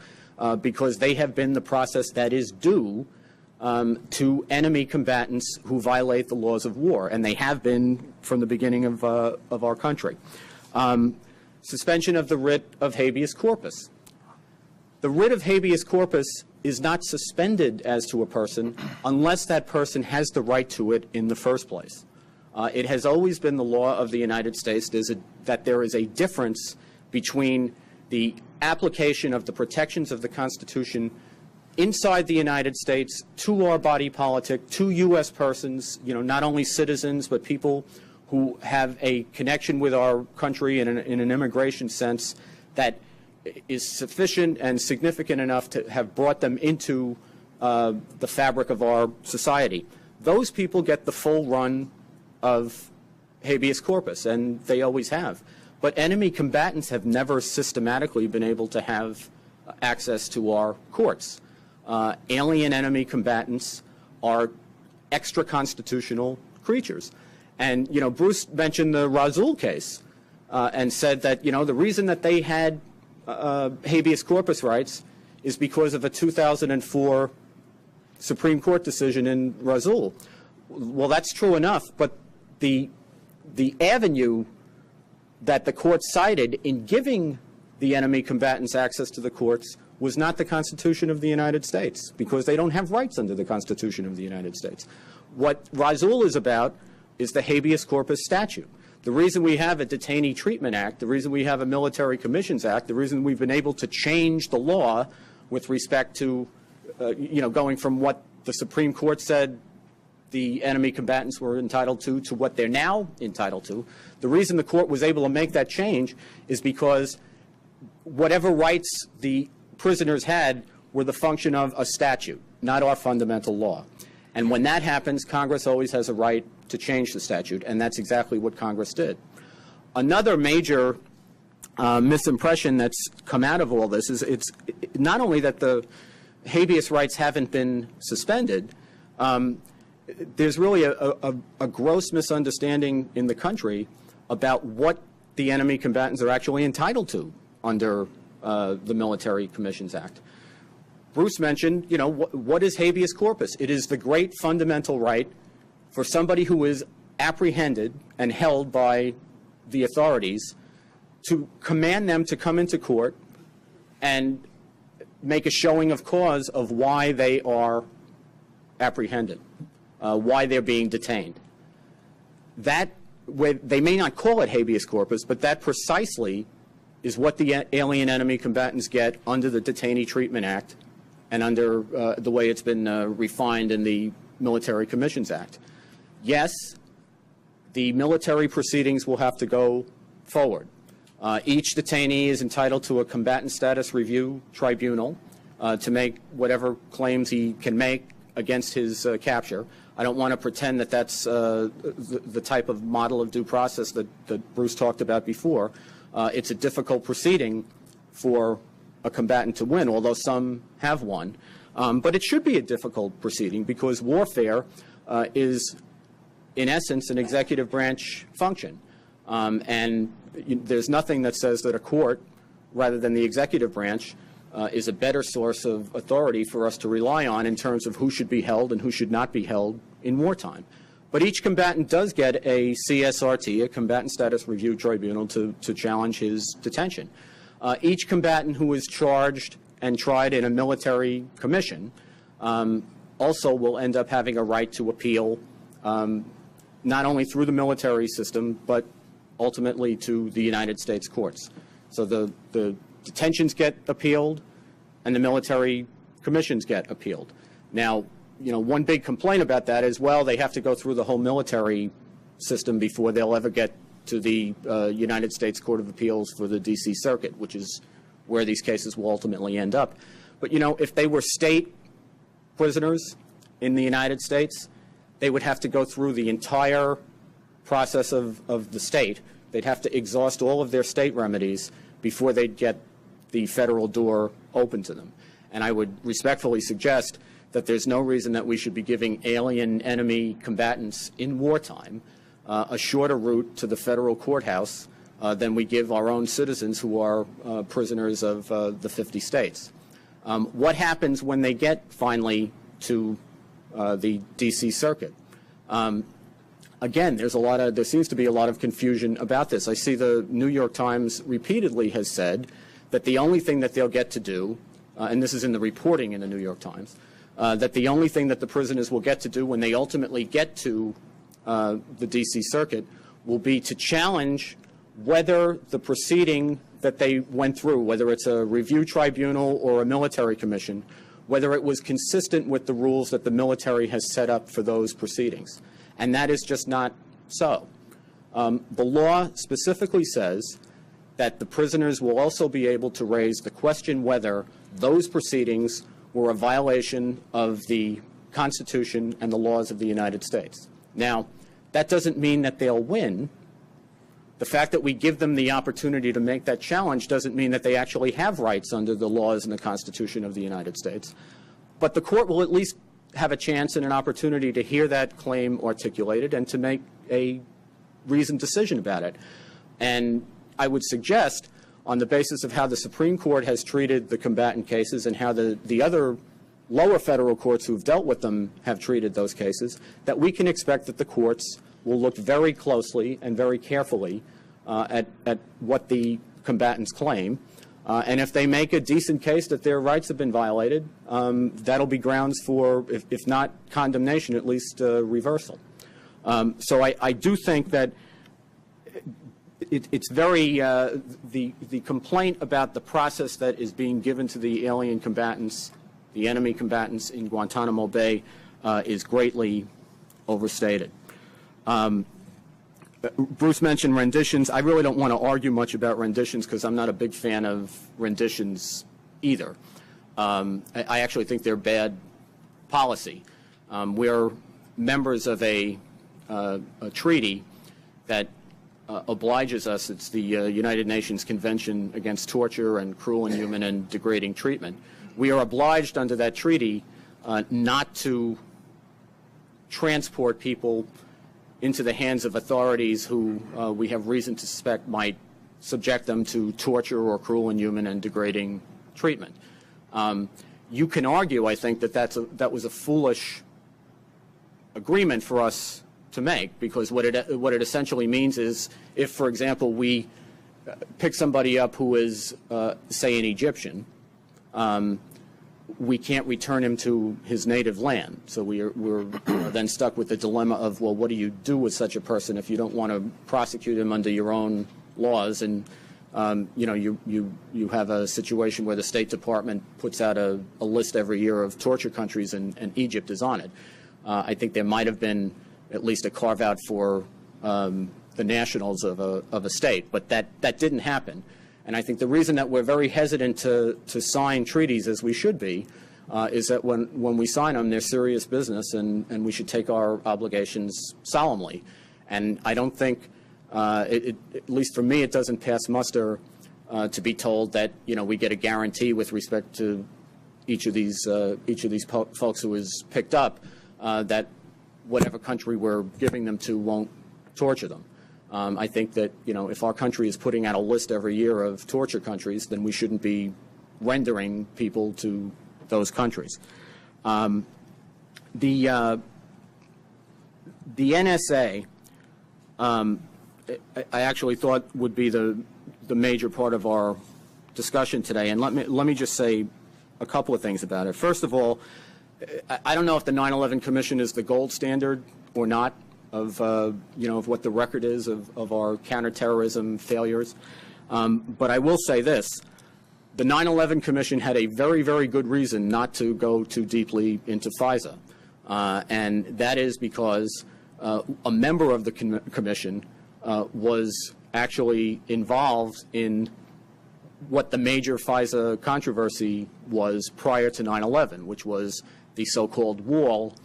Speaker 3: because they have been the process that is due to enemy combatants who violate the laws of war, and they have been from the beginning of our country. Suspension of the writ of habeas corpus. The writ of habeas corpus is not suspended as to a person unless that person has the right to it in the first place. It has always been the law of the United States that there is a difference between the application of the protections of the Constitution inside the United States to our body politic, to U.S. persons, not only citizens, but people who have a connection with our country in an immigration sense that is sufficient and significant enough to have brought them into the fabric of our society. Those people get the full run of habeas corpus, and they always have. But enemy combatants have never systematically been able to have access to our courts. Alien enemy combatants are extra-constitutional creatures. And, Bruce mentioned the Rasul case and said that, the reason that they had habeas corpus rights is because of a 2004 Supreme Court decision in Rasul. Well, that's true enough, but the avenue that the court cited in giving the enemy combatants access to the courts was not the Constitution of the United States, because they don't have rights under the Constitution of the United States. What Rasul is about is the habeas corpus statute. The reason we have a Detainee Treatment Act, the reason we have a Military Commissions Act, the reason we've been able to change the law with respect to, going from what the Supreme Court said the enemy combatants were entitled to what they're now entitled to. The reason the court was able to make that change is because whatever rights the prisoners had were the function of a statute, not our fundamental law. And when that happens, Congress always has a right to change the statute, and that's exactly what Congress did. Another major misimpression that's come out of all this is it's not only that the habeas rights haven't been suspended, there's really a gross misunderstanding in the country about what the enemy combatants are actually entitled to under the Military Commissions Act. Bruce mentioned, what is habeas corpus? It is the great fundamental right for somebody who is apprehended and held by the authorities to command them to come into court and make a showing of cause of why they are apprehended, why they're being detained. That, they may not call it habeas corpus, but that precisely is what the alien enemy combatants get under the Detainee Treatment Act and under the way it's been refined in the Military Commissions Act. Yes, the military proceedings will have to go forward. Each detainee is entitled to a combatant status review tribunal to make whatever claims he can make against his capture. I don't want to pretend that that's the type of model of due process that Bruce talked about before. It's a difficult proceeding for a combatant to win, although some have won. But it should be a difficult proceeding because warfare is, in essence, an executive branch function. And there's nothing that says that a court, rather than the executive branch, is a better source of authority for us to rely on in terms of who should be held and who should not be held in wartime. But each combatant does get a CSRT, a Combatant Status Review Tribunal, to challenge his detention. Each combatant who is charged and tried in a military commission also will end up having a right to appeal not only through the military system, but ultimately to the United States courts. So the detentions get appealed and the military commissions get appealed. Now, one big complaint about that is, well, they have to go through the whole military system before they'll ever get to the United States Court of Appeals for the D.C. Circuit, which is where these cases will ultimately end up. But, if they were state prisoners in the United States, they would have to go through the entire process of the state. They'd have to exhaust all of their state remedies before they'd get the federal door open to them. And I would respectfully suggest that there's no reason that we should be giving alien enemy combatants in wartime a shorter route to the federal courthouse than we give our own citizens who are prisoners of the 50 states. What happens when they get finally to the D.C. Circuit? Again, there seems to be a lot of confusion about this. I see the New York Times repeatedly has said that the only thing that they'll get to do, and this is in the reporting in the New York Times, that the only thing that the prisoners will get to do when they ultimately get to the D.C. Circuit will be to challenge whether the proceeding that they went through, whether it's a review tribunal or a military commission, whether it was consistent with the rules that the military has set up for those proceedings. And that is just not so. The law specifically says that the prisoners will also be able to raise the question whether those proceedings were a violation of the Constitution and the laws of the United States. Now, that doesn't mean that they'll win. The fact that we give them the opportunity to make that challenge doesn't mean that they actually have rights under the laws and the Constitution of the United States. But the court will at least have a chance and an opportunity to hear that claim articulated and to make a reasoned decision about it. And I would suggest, on the basis of how the Supreme Court has treated the combatant cases and how the other lower federal courts who've dealt with them have treated those cases, that we can expect that the courts will look very closely and very carefully at what the combatants claim. And if they make a decent case that their rights have been violated, that'll be grounds for, if not condemnation, at least reversal. So I do think that it's very, the complaint about the process that is being given to the alien combatants, the enemy combatants in Guantanamo Bay, is greatly overstated. Bruce mentioned renditions. I really don't want to argue much about renditions because I'm not a big fan of renditions either. I actually think they're bad policy. We're members of a treaty that obliges us. It's the United Nations Convention Against Torture and Cruel, Inhuman, and Degrading Treatment. We are obliged under that treaty not to transport people into the hands of authorities who we have reason to suspect might subject them to torture or cruel, inhuman, and degrading treatment. You can argue, I think, that that was a foolish agreement for us to make, because what it essentially means is if, for example, we pick somebody up who is, say, an Egyptian, we can't return him to his native land. So we're then stuck with the dilemma of, well, what do you do with such a person if you don't want to prosecute him under your own laws? And you know, you have a situation where the State Department puts out a list every year of torture countries, and Egypt is on it. I think there might have been at least a carve out for the nationals of a state, but that didn't happen. And I think the reason that we're very hesitant to sign treaties, as we should be, is that when we sign them, they're serious business, and we should take our obligations solemnly. And I don't think, at least for me, it doesn't pass muster to be told that, you know, we get a guarantee with respect to each of these folks who is picked up that whatever country we're giving them to won't torture them. I think that, you know, if our country is putting out a list every year of torture countries, then we shouldn't be rendering people to those countries. The NSA, I actually thought would be the major part of our discussion today, and let me just say a couple of things about it. First of all, I don't know if the 9/11 Commission is the gold standard or not of you know, of what the record is of our counterterrorism failures, but I will say this: the 9/11 Commission had a very, very good reason not to go too deeply into FISA, and that is because a member of the commission was actually involved in what the major FISA controversy was prior to 9/11, which was the so-called wall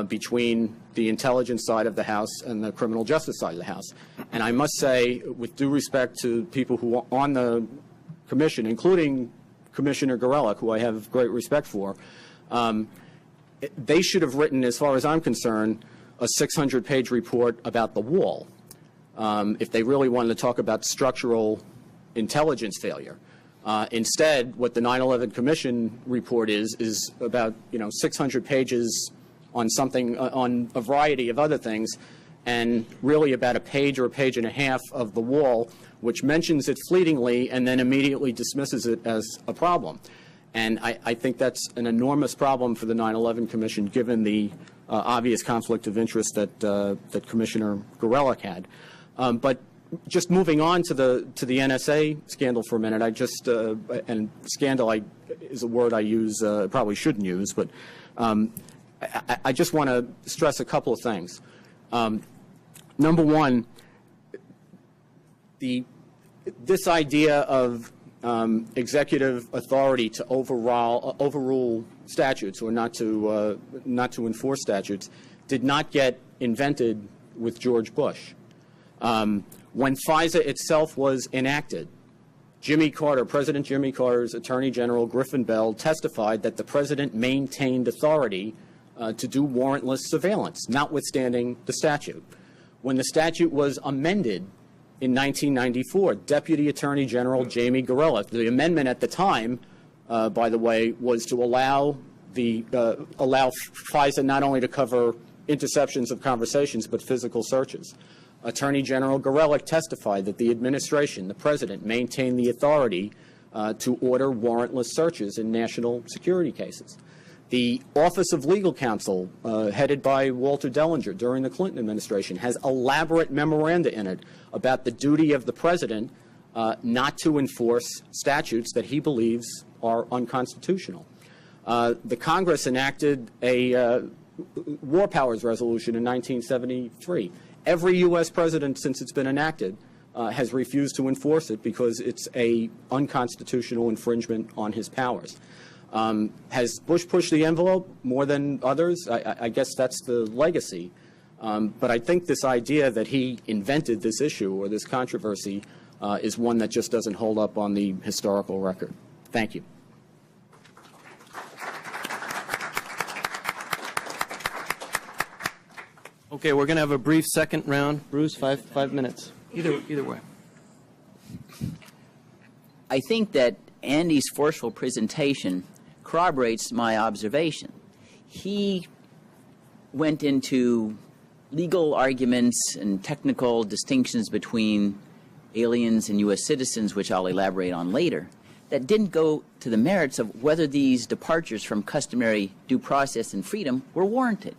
Speaker 3: between the intelligence side of the House and the criminal justice side of the House. And I must say, with due respect to people who are on the commission, including Commissioner Gorelick, who I have great respect for, they should have written, as far as I'm concerned, a 600-page report about the wall, if they really wanted to talk about structural intelligence failure. Instead, what the 9/11 Commission report is about 600 pages on something, on a variety of other things, and really about a page or a page and a half of the wall, which mentions it fleetingly and then immediately dismisses it as a problem. And I think that's an enormous problem for the 9/11 Commission, given the obvious conflict of interest that Commissioner Gorelick had. But just moving on to the NSA scandal for a minute, and scandal is a word I use, probably shouldn't use, but I just want to stress a couple of things. Number one, this idea of executive authority to overrule statutes or not to enforce statutes did not get invented with George Bush. When FISA itself was enacted, President Jimmy Carter's Attorney General Griffin Bell testified that the president maintained authority to do warrantless surveillance, notwithstanding the statute. When the statute was amended in 1994, Deputy Attorney General Jamie Gorelick, the amendment at the time, by the way, was to allow FISA not only to cover interceptions of conversations, but physical searches. Attorney General Gorelick testified that the administration, the president, maintained the authority to order warrantless searches in national security cases. The Office of Legal Counsel, headed by Walter Dellinger during the Clinton administration, has elaborate memoranda in it about the duty of the president not to enforce statutes that he believes are unconstitutional. The Congress enacted a war powers resolution in 1973. Every U.S. president since it's been enacted has refused to enforce it because it's an unconstitutional infringement on his powers. Has Bush pushed the envelope more than others? I guess that's the legacy. But I think this idea that he invented this issue or this controversy is one that just doesn't hold up on the historical record. Thank you.
Speaker 1: Okay, we're going to have a brief second round. Bruce, five minutes. Either way.
Speaker 2: I think that Andy's forceful presentation corroborates my observation. He went into legal arguments and technical distinctions between aliens and U.S. citizens, which I'll elaborate on later, that didn't go to the merits of whether these departures from customary due process and freedom were warranted.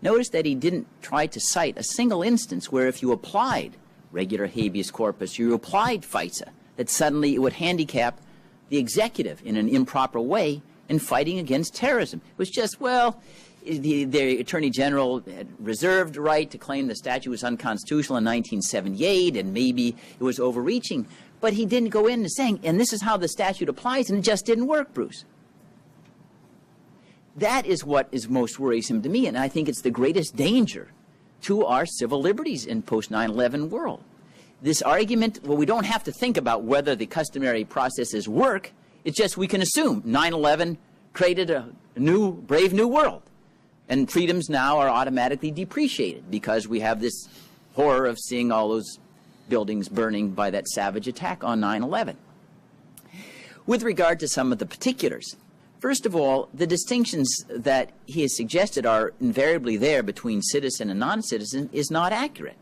Speaker 2: Notice that he didn't try to cite a single instance where if you applied regular habeas corpus, you applied FISA, that suddenly it would handicap the executive in an improper way in fighting against terrorism. It was just, well, the Attorney General had reserved the right to claim the statute was unconstitutional in 1978, and maybe it was overreaching. But he didn't go into saying, and this is how the statute applies, and it just didn't work, Bruce. That is what is most worrisome to me, and I think it's the greatest danger to our civil liberties in post-9/11 world. This argument, well, we don't have to think about whether the customary processes work. It's just we can assume 9/11 created a new, brave new world, and freedoms now are automatically depreciated because we have this horror of seeing all those buildings burning by that savage attack on 9/11. With regard to some of the particulars, first of all, the distinctions that he has suggested are invariably there between citizen and non-citizen is not accurate.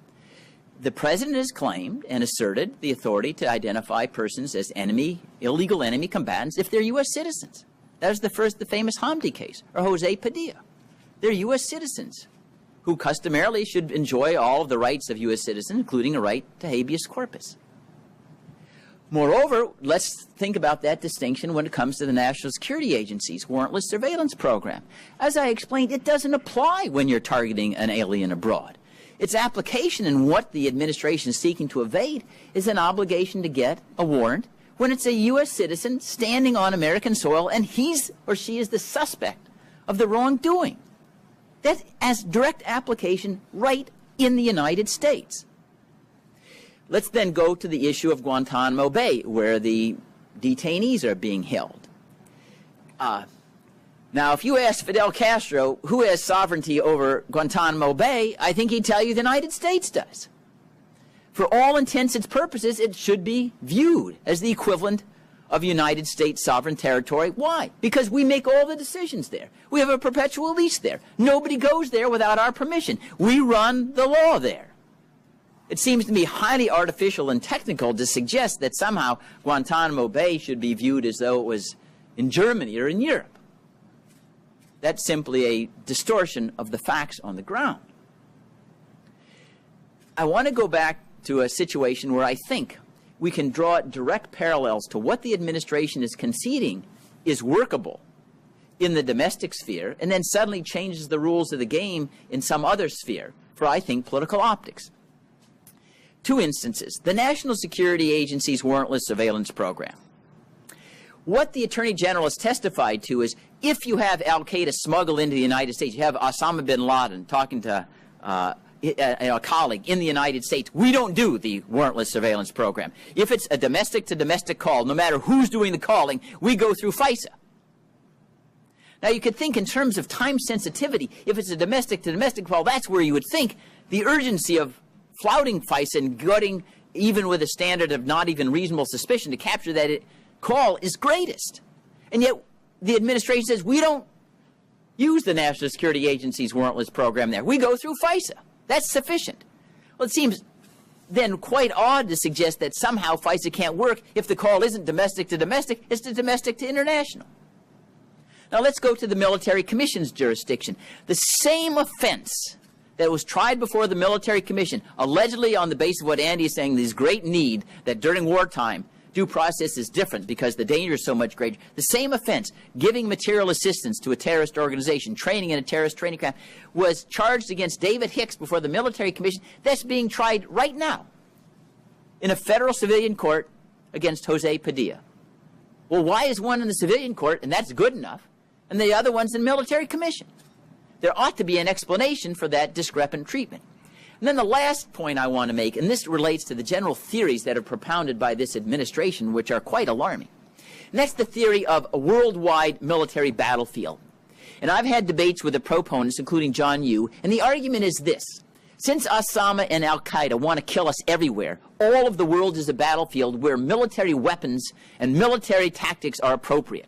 Speaker 2: The president has claimed and asserted the authority to identify persons as illegal enemy combatants if they're U.S. citizens. That was the famous Hamdi case, or Jose Padilla. They're U.S. citizens who customarily should enjoy all of the rights of U.S. citizens, including a right to habeas corpus. Moreover, let's think about that distinction when it comes to the National Security Agency's warrantless surveillance program. As I explained, it doesn't apply when you're targeting an alien abroad. Its application and what the administration is seeking to evade is an obligation to get a warrant when it's a U.S. citizen standing on American soil and he's or she is the suspect of the wrongdoing. That has direct application right in the United States. Let's then go to the issue of Guantanamo Bay, where the detainees are being held. Now, if you ask Fidel Castro who has sovereignty over Guantanamo Bay, I think he'd tell you the United States does. For all intents and purposes, it should be viewed as the equivalent of United States sovereign territory. Why? Because we make all the decisions there. We have a perpetual lease there. Nobody goes there without our permission. We run the law there. It seems to me highly artificial and technical to suggest that somehow Guantanamo Bay should be viewed as though it was in Germany or in Europe. That's simply a distortion of the facts on the ground. I want to go back to a situation where I think we can draw direct parallels to what the administration is conceding is workable in the domestic sphere and then suddenly changes the rules of the game in some other sphere for, I think, political optics. Two instances. The National Security Agency's warrantless surveillance program. What the Attorney General has testified to is if you have al-Qaeda smuggle into the United States, you have Osama bin Laden talking to a colleague in the United States, we don't do the warrantless surveillance program. If it's a domestic-to-domestic call, no matter who's doing the calling, we go through FISA. Now, you could think in terms of time sensitivity. If it's a domestic-to-domestic call, that's where you would think the urgency of flouting FISA and gutting, even with a standard of not even reasonable suspicion, to capture that call is greatest. And yet, the administration says we don't use the National Security Agency's warrantless program there. We go through FISA. That's sufficient. Well, it seems then quite odd to suggest that somehow FISA can't work if the call isn't domestic to domestic, it's to domestic to international. Now let's go to the Military Commission's jurisdiction. The same offense that was tried before the Military Commission, allegedly on the basis of what Andy is saying, this great need that during wartime due process is different because the danger is so much greater. The same offense, giving material assistance to a terrorist organization, training in a terrorist training camp, was charged against David Hicks before the Military Commission. That's being tried right now in a federal civilian court against Jose Padilla. Well, why is one in the civilian court, and that's good enough, and the other one's in Military Commission? There ought to be an explanation for that discrepant treatment. And then the last point I want to make, and this relates to the general theories that are propounded by this administration, which are quite alarming. And that's the theory of a worldwide military battlefield. And I've had debates with the proponents, including John Yoo, and the argument is this. Since Osama and al-Qaeda want to kill us everywhere, all of the world is a battlefield where military weapons and military tactics are appropriate.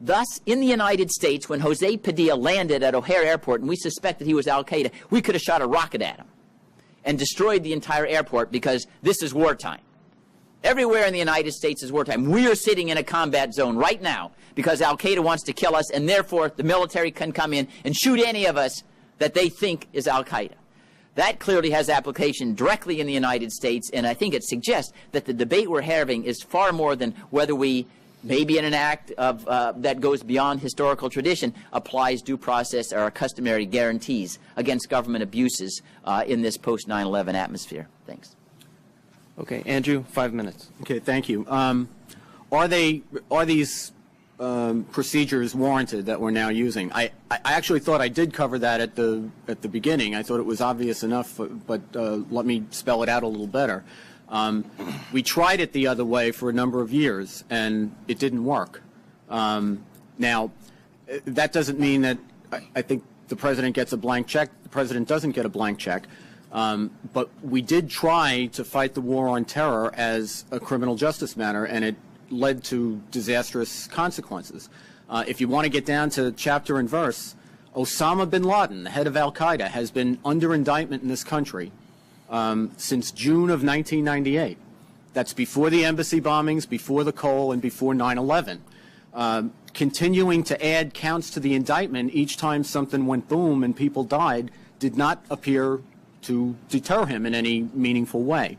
Speaker 2: Thus, in the United States, when Jose Padilla landed at O'Hare Airport and we suspected he was al-Qaeda, we could have shot a rocket at him and destroyed the entire airport because this is wartime. Everywhere in the United States is wartime. We are sitting in a combat zone right now because al-Qaeda wants to kill us, and therefore the military can come in and shoot any of us that they think is al-Qaeda. That clearly has application directly in the United States, and I think it suggests that the debate we're having is far more than whether we, maybe in an act of, that goes beyond historical tradition, applies due process or customary guarantees against government abuses in this post-9/11 atmosphere. Thanks.
Speaker 1: Okay, Andrew, 5 minutes.
Speaker 3: Okay, thank you. Are these procedures warranted that we're now using? I actually thought I did cover that at the beginning. I thought it was obvious enough, but let me spell it out a little better. We tried it the other way for a number of years, and it didn't work. Now, that doesn't mean that I think the President gets a blank check. The President doesn't get a blank check. But we did try to fight the war on terror as a criminal justice matter, and it led to disastrous consequences. If you want to get down to chapter and verse, Osama bin Laden, the head of al-Qaeda, has been under indictment in this country since June of 1998. That's before the embassy bombings, before the Cole, and before 9/11. Continuing to add counts to the indictment each time something went boom and people died did not appear to deter him in any meaningful way.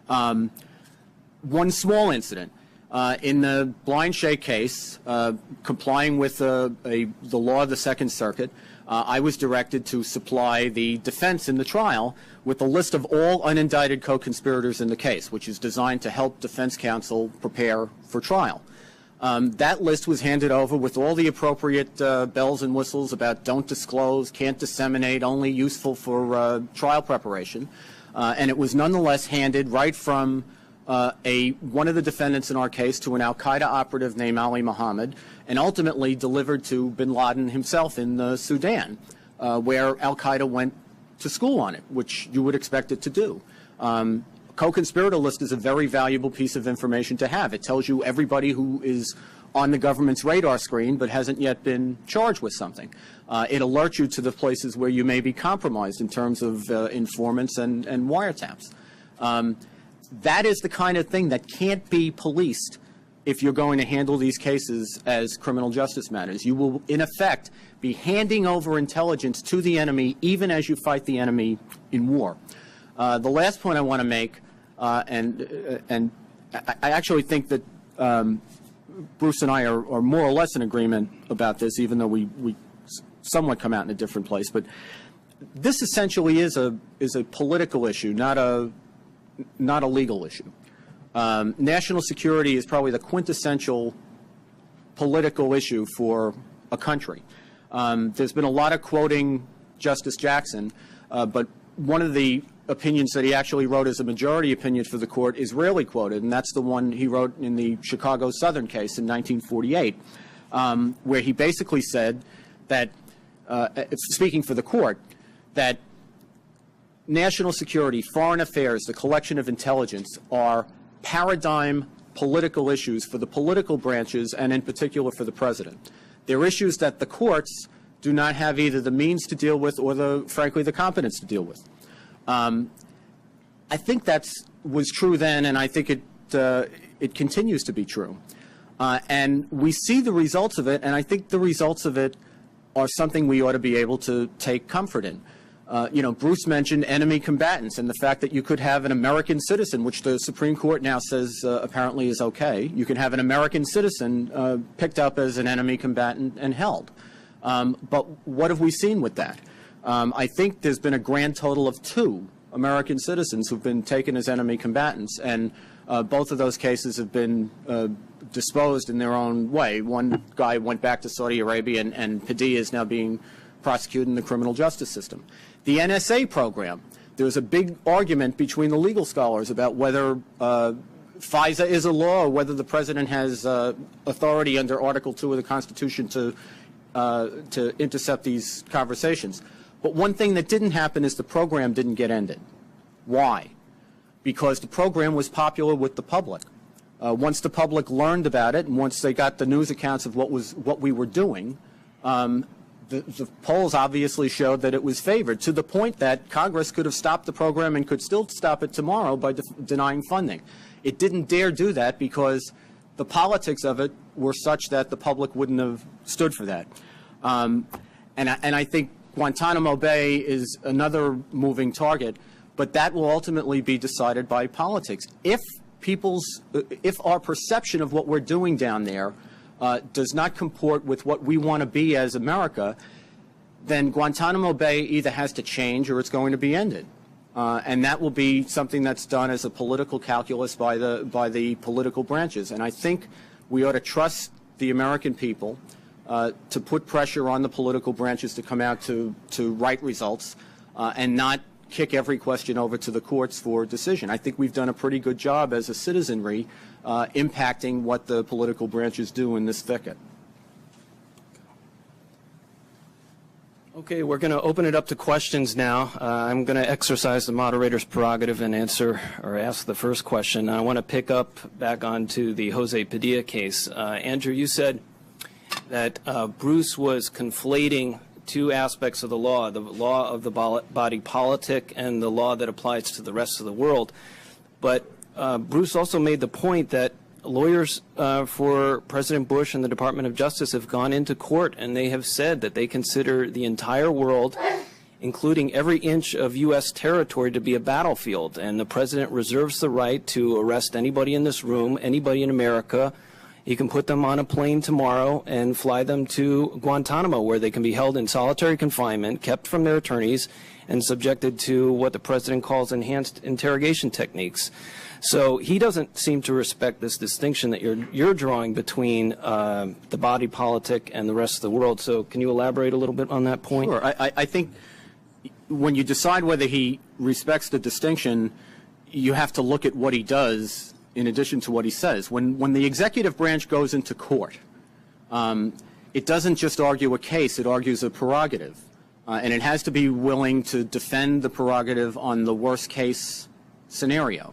Speaker 3: One small incident. In the Blind Sheikh case, complying with the law of the Second Circuit, I was directed to supply the defense in the trial with a list of all unindicted co-conspirators in the case, which is designed to help defense counsel prepare for trial. That list was handed over with all the appropriate bells and whistles about don't disclose, can't disseminate, only useful for trial preparation. And it was nonetheless handed right from one of the defendants in our case to an al-Qaeda operative named Ali Muhammad, and ultimately delivered to bin Laden himself in Sudan, where al-Qaeda went to school on it, which you would expect it to do. co-conspirator list is a very valuable piece of information to have. It tells you everybody who is on the government's radar screen but hasn't yet been charged with something. It alerts you to the places where you may be compromised in terms of informants and wiretaps. That is the kind of thing that can't be policed if you're going to handle these cases as criminal justice matters. You will, in effect, be handing over intelligence to the enemy even as you fight the enemy in war. The last point I want to make, and I actually think that Bruce and I are more or less in agreement about this, even though we somewhat come out in a different place. But this essentially is a political issue, not a legal issue. National security is probably the quintessential political issue for a country. There's been a lot of quoting Justice Jackson, but one of the opinions that he actually wrote as a majority opinion for the court is rarely quoted, and that's the one he wrote in the Chicago Southern case in 1948, where he basically said that, speaking for the court, that national security, foreign affairs, the collection of intelligence are paradigm political issues for the political branches and in particular for the president. They're issues that the courts do not have either the means to deal with or, frankly, the competence to deal with. I think that was true then, and I think it continues to be true. And we see the results of it, and I think the results of it are something we ought to be able to take comfort in. Bruce mentioned enemy combatants and the fact that you could have an American citizen, which the Supreme Court now says apparently is okay. You can have an American citizen picked up as an enemy combatant and held. But what have we seen with that? I think there's been a grand total of 2 American citizens who've been taken as enemy combatants, and both of those cases have been disposed in their own way. One guy went back to Saudi Arabia, and Padilla is now being prosecuted in the criminal justice system. The NSA program, there was a big argument between the legal scholars about whether FISA is a law or whether the president has authority under Article 2 of the Constitution to intercept these conversations. But one thing that didn't happen is the program didn't get ended. Why? Because the program was popular with the public. Once the public learned about it, and once they got the news accounts of what we were doing, the polls obviously showed that it was favored, to the point that Congress could have stopped the program and could still stop it tomorrow by denying funding. It didn't dare do that because the politics of it were such that the public wouldn't have stood for that. And I think Guantanamo Bay is another moving target, but that will ultimately be decided by politics. If our perception of what we're doing down there does not comport with what we want to be as America, then Guantanamo Bay either has to change or it's going to be ended. And that will be something that's done as a political calculus by the political branches. And I think we ought to trust the American people to put pressure on the political branches to come out to right results and not kick every question over to the courts for decision. I think we've done a pretty good job as a citizenry impacting what the political branches do in this thicket.
Speaker 1: Okay, we're going to open it up to questions now. I'm going to exercise the moderator's prerogative and answer or ask the first question. I want to pick up back onto the Jose Padilla case. Andrew, you said that Bruce was conflating 2 aspects of the law of the body politic and the law that applies to the rest of the world. But Bruce also made the point that lawyers for President Bush and the Department of Justice have gone into court and they have said that they consider the entire world, including every inch of U.S. territory, to be a battlefield. And the president reserves the right to arrest anybody in this room, anybody in America. He can put them on a plane tomorrow and fly them to Guantanamo, where they can be held in solitary confinement, kept from their attorneys, and subjected to what the president calls enhanced interrogation techniques. So he doesn't seem to respect this distinction that you're drawing between the body politic and the rest of the world. So can you elaborate a little bit on that point?
Speaker 3: Sure. I think when you decide whether he respects the distinction, you have to look at what he does in addition to what he says. When the executive branch goes into court, it doesn't just argue a case, it argues a prerogative. And it has to be willing to defend the prerogative on the worst case scenario.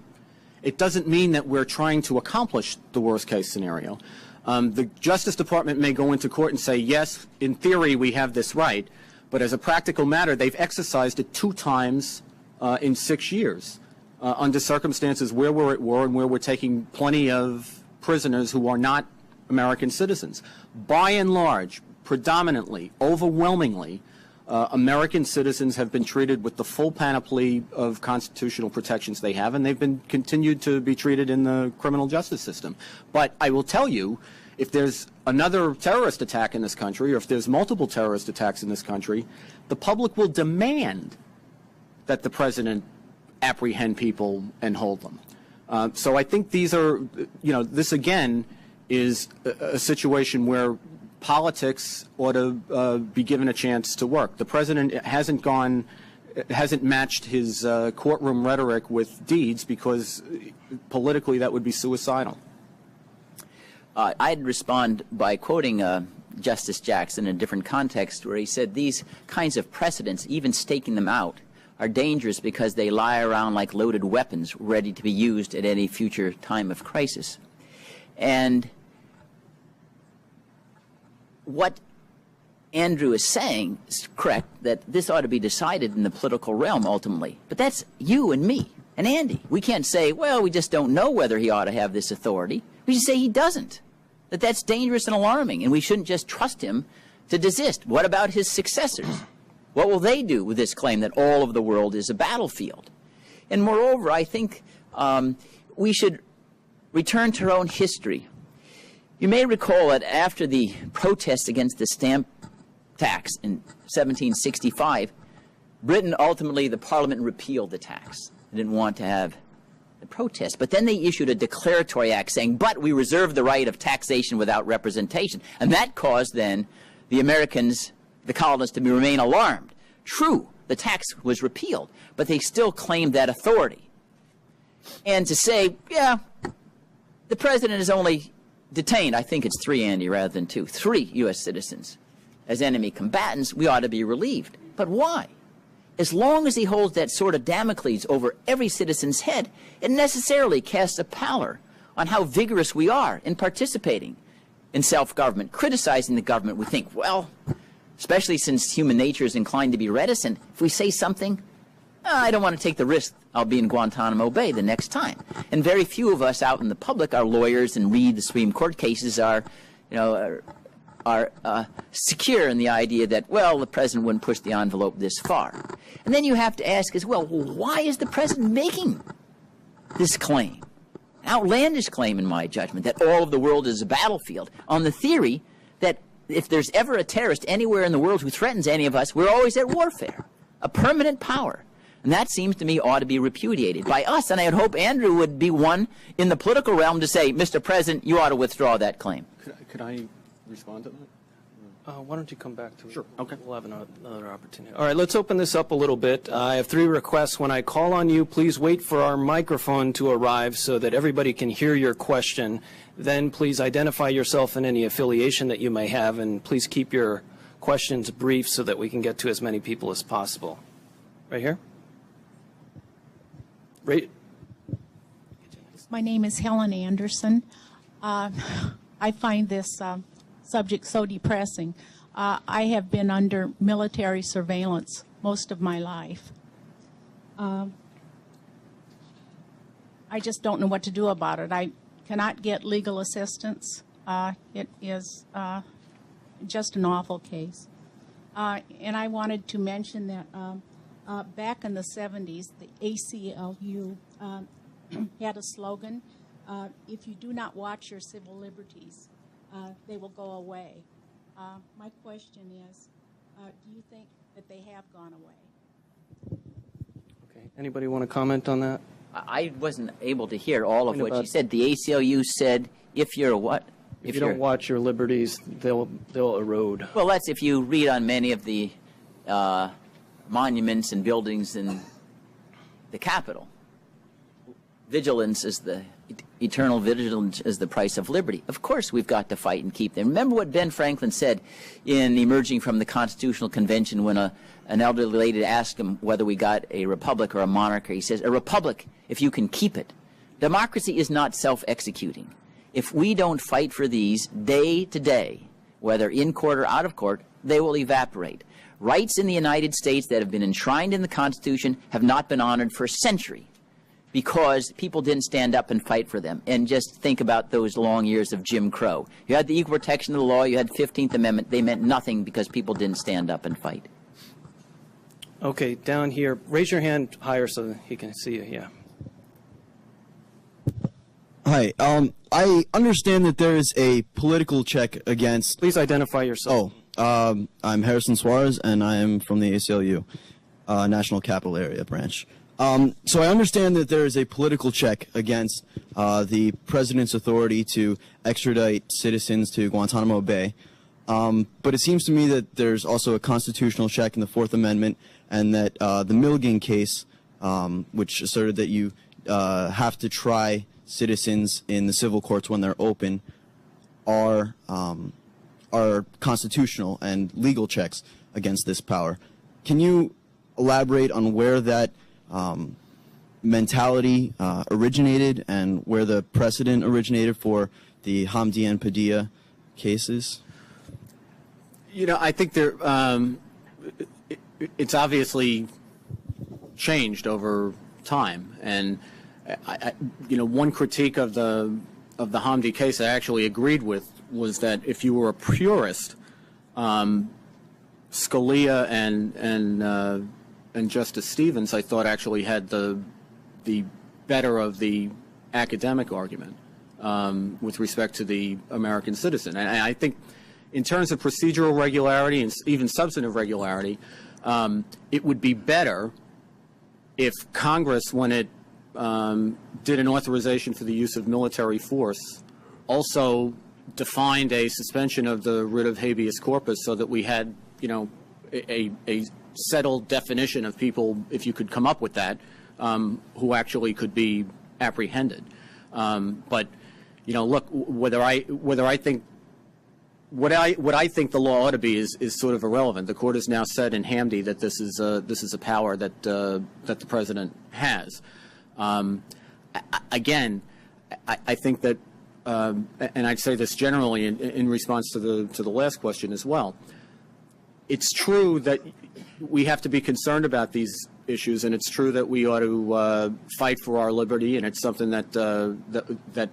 Speaker 3: it doesn't mean that we're trying to accomplish the worst-case scenario. The Justice Department may go into court and say, yes, in theory we have this right, but as a practical matter, they've exercised it 2 times in 6 years under circumstances where we're at war and where we're taking plenty of prisoners who are not American citizens. By and large, predominantly, overwhelmingly, American citizens have been treated with the full panoply of constitutional protections they have, and they've been continued to be treated in the criminal justice system. But I will tell you, if there's another terrorist attack in this country, or if there's multiple terrorist attacks in this country, the public will demand that the president apprehend people and hold them. So I think these are, this again is a situation where politics ought to be given a chance to work. The president hasn't matched his courtroom rhetoric with deeds, because politically that would be suicidal.
Speaker 2: I'd respond by quoting Justice Jackson in a different context, where he said these kinds of precedents, even staking them out, are dangerous because they lie around like loaded weapons ready to be used at any future time of crisis. And what Andrew is saying is correct, that this ought to be decided in the political realm ultimately. But that's you and me and Andy. We can't say, well, we just don't know whether he ought to have this authority. We should say he doesn't, that that's dangerous and alarming, and we shouldn't just trust him to desist. What about his successors? What will they do with this claim that all of the world is a battlefield? And moreover, I think we should return to our own history. You may recall that after the protests against the stamp tax in 1765, Britain ultimately, the Parliament repealed the tax. They didn't want to have the protest. But then they issued a declaratory act saying, but we reserve the right of taxation without representation. And that caused then the Americans, the colonists, to remain alarmed. True, the tax was repealed, but they still claimed that authority. And to say, yeah, the president is only detained, I think it's 3, Andy, rather than 2, 3 U.S. citizens as enemy combatants, we ought to be relieved. But why? As long as he holds that sword of Damocles over every citizen's head, it necessarily casts a pallor on how vigorous we are in participating in self-government. Criticizing the government, we think, well, especially since human nature is inclined to be reticent, if we say something, I don't want to take the risk I'll be in Guantanamo Bay the next time. And very few of us out in the public are lawyers and read the Supreme Court cases, are secure in the idea that, well, the president wouldn't push the envelope this far. And then you have to ask as well, why is the president making this claim? An outlandish claim, in my judgment, that all of the world is a battlefield, on the theory that if there's ever a terrorist anywhere in the world who threatens any of us, we're always at warfare, a permanent power. And that seems to me ought to be repudiated by us. And I would hope Andrew would be one in the political realm to say, Mr. President, you ought to withdraw that claim.
Speaker 3: Could I respond to that?
Speaker 1: Why don't you come back to it?
Speaker 3: Sure. Okay.
Speaker 1: We'll have another opportunity. All right, let's open this up a little bit. I have 3 requests. When I call on you, please wait for our microphone to arrive so that everybody can hear your question. Then please identify yourself and any affiliation that you may have, and please keep your questions brief so that we can get to as many people as possible. Right here? Right.
Speaker 4: My name is Helen Anderson. I find this subject so depressing. I have been under military surveillance most of my life. I just don't know what to do about it. I cannot get legal assistance. It is just an awful case. And I wanted to mention that back in the 70s, the ACLU had a slogan, if you do not watch your civil liberties, they will go away. My question is, do you think that they have gone away?
Speaker 1: Okay. Anybody want to comment on that?
Speaker 2: I wasn't able to hear all of what you said. The ACLU said, if you're what?
Speaker 1: If you don't watch your liberties, they'll erode.
Speaker 2: Well, that's if you read on many of the monuments and buildings in the Capitol. Vigilance is eternal vigilance is the price of liberty. Of course we've got to fight and keep them. Remember what Ben Franklin said in emerging from the Constitutional Convention when an elderly lady asked him whether we got a republic or a monarchy. He says, a republic if you can keep it, Democracy is not self-executing. If we don't fight for these day to day, whether in court or out of court, they will evaporate. Rights in the United States that have been enshrined in the Constitution have not been honored for a century because people didn't stand up and fight for them. And just think about those long years of Jim Crow. You had the equal protection of the law, you had 15th Amendment. They meant nothing because people didn't stand up and fight.
Speaker 1: Okay, down here. Raise your hand higher so that he can see you. Yeah.
Speaker 5: Hi. I understand that there is a political check against.
Speaker 1: Please identify yourself.
Speaker 5: I'm Harrison Suarez, and I am from the ACLU, National Capital Area branch. So I understand that there is a political check against the president's authority to extradite citizens to Guantanamo Bay. But it seems to me that there's also a constitutional check in the Fourth Amendment, and that the Milligan case, which asserted that you have to try citizens in the civil courts when they're open, are constitutional and legal checks against this power. Can you elaborate on where that mentality originated and where the precedent originated for the Hamdi and Padilla cases?
Speaker 3: You know, I think there, it's obviously changed over time, and you know, one critique of the Hamdi case I actually agreed with was that if you were a purist, Scalia and Justice Stevens, I thought, actually had the better of the academic argument with respect to the American citizen. And I think, in terms of procedural regularity and even substantive regularity, it would be better if Congress, when it did an authorization for the use of military force, also defined a suspension of the writ of habeas corpus, so that we had, you know, a settled definition of people, if you could come up with that, who actually could be apprehended. But, you know, look, what I think the law ought to be is sort of irrelevant. The court has now said in Hamdi that this is a power that the president has. Again, I think that, and I'd say this generally in response to the last question as well. It's true that we have to be concerned about these issues, and it's true that we ought to fight for our liberty, and it's something that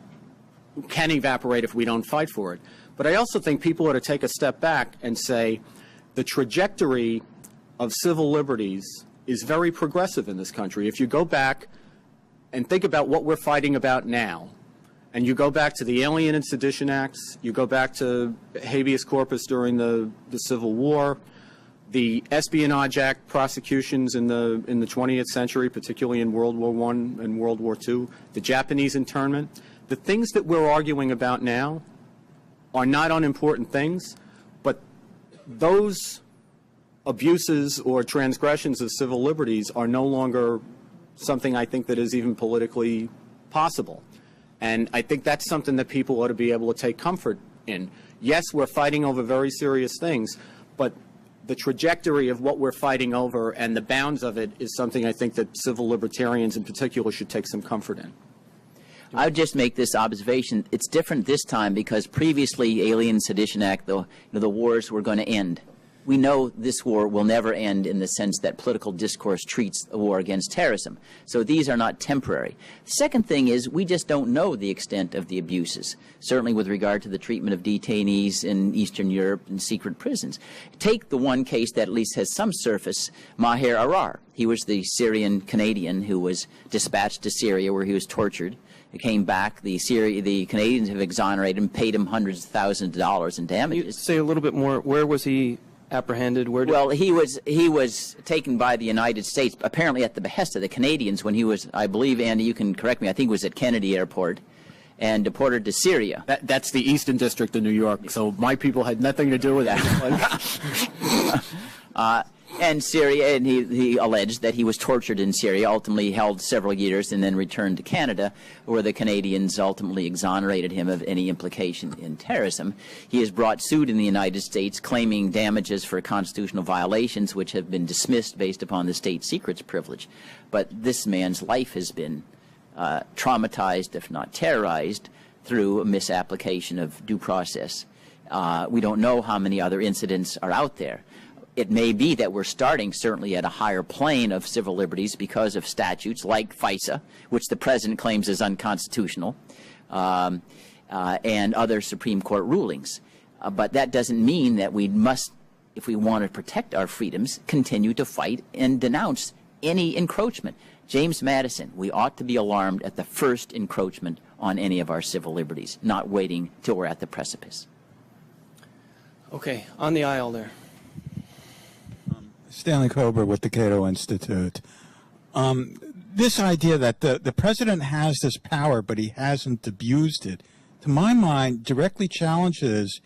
Speaker 3: can evaporate if we don't fight for it. But I also think people ought to take a step back and say the trajectory of civil liberties is very progressive in this country. If you go back and think about what we're fighting about now, and you go back to the Alien and Sedition Acts, you go back to habeas corpus during the Civil War, the Espionage Act prosecutions in the 20th century, particularly in World War I and World War II, the Japanese internment, the things that we're arguing about now are not unimportant things, but those abuses or transgressions of civil liberties are no longer something I think that is even politically possible. And I think that's something that people ought to be able to take comfort in. Yes, we're fighting over very serious things, but the trajectory of what we're fighting over and the bounds of it is something I think that civil libertarians in particular should take some comfort in.
Speaker 2: I would just make this observation. It's different this time because previously, Alien and Sedition Act, the wars were going to end. We know this war will never end in the sense that political discourse treats a war against terrorism. So these are not temporary. The second thing is we just don't know the extent of the abuses, certainly with regard to the treatment of detainees in Eastern Europe in secret prisons. Take the one case that at least has some surface, Maher Arar. He was the Syrian Canadian who was dispatched to Syria where he was tortured. He came back. The Canadians have exonerated him, paid him hundreds of thousands of dollars in damages.
Speaker 1: Can you say a little bit more? Where was he apprehended?
Speaker 2: Well, he was taken by the United States, apparently at the behest of the Canadians when he was, I believe, Andy, you can correct me, I think it was at Kennedy Airport, and deported to Syria.
Speaker 3: That's the Eastern District of New York, so my people had nothing to do with that.
Speaker 2: And Syria, and he alleged that he was tortured in Syria, ultimately held several years, and then returned to Canada, where the Canadians ultimately exonerated him of any implication in terrorism. He has brought suit in the United States claiming damages for constitutional violations, which have been dismissed based upon the state secrets privilege. But this man's life has been traumatized, if not terrorized, through a misapplication of due process. We don't know how many other incidents are out there. It may be that we're starting certainly at a higher plane of civil liberties because of statutes like FISA, which the president claims is unconstitutional, and other Supreme Court rulings. But that doesn't mean that we must, if we want to protect our freedoms, continue to fight and denounce any encroachment. James Madison, we ought to be alarmed at the first encroachment on any of our civil liberties, not waiting till we're at the precipice.
Speaker 1: Okay, on the aisle there.
Speaker 6: Stanley Kober with the Cato Institute. This idea that the president has this power, but he hasn't abused it, to my mind, directly challenges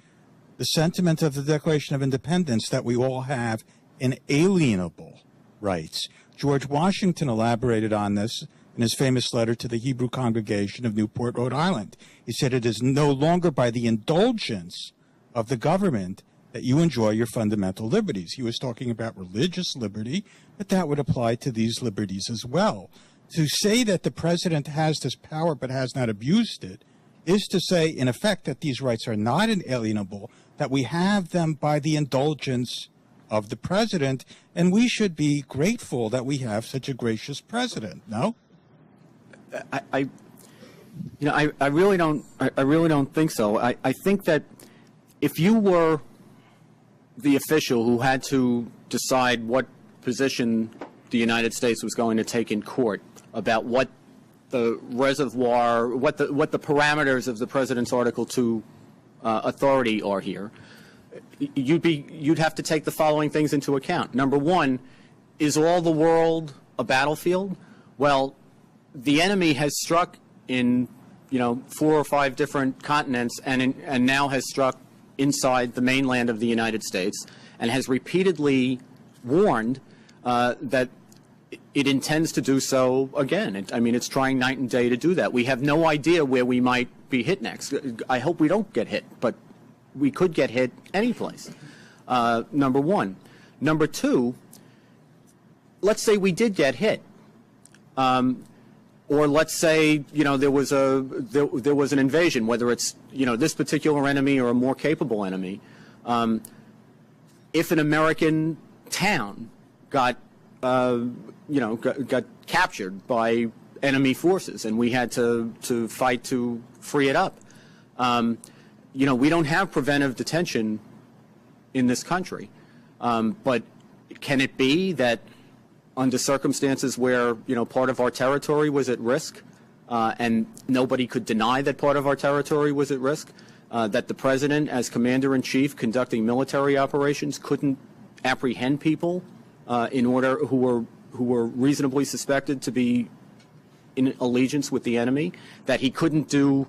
Speaker 6: the sentiment of the Declaration of Independence that we all have inalienable rights. George Washington elaborated on this in his famous letter to the Hebrew congregation of Newport, Rhode Island. He said, "It is no longer by the indulgence of the government that you enjoy your fundamental liberties." He was talking about religious liberty, but that would apply to these liberties as well. To say that the president has this power but has not abused it is to say, in effect, that these rights are not inalienable, that we have them by the indulgence of the president, and we should be grateful that we have such a gracious president. No?
Speaker 3: I really don't think so. I think that if you were the official who had to decide what position the United States was going to take in court about what the reservoir, what the parameters of the president's Article 2 authority are here, you'd have to take the following things into account. Number one, is all the world a battlefield? Well, the enemy has struck in 4 or 5 different continents and now has struck inside the mainland of the United States and has repeatedly warned that it intends to do so again. It's trying night and day to do that. We have no idea where we might be hit next. I hope we don't get hit, but we could get hit any place. Number one. Number two, let's say we did get hit. Or let's say, there was an invasion, whether it's, this particular enemy or a more capable enemy. If an American town got captured by enemy forces and we had to fight to free it up, we don't have preventive detention in this country. But can it be that under circumstances where, part of our territory was at risk, and nobody could deny that part of our territory was at risk, that the president, as commander-in-chief conducting military operations, couldn't apprehend people who were reasonably suspected to be in allegiance with the enemy, that he couldn't do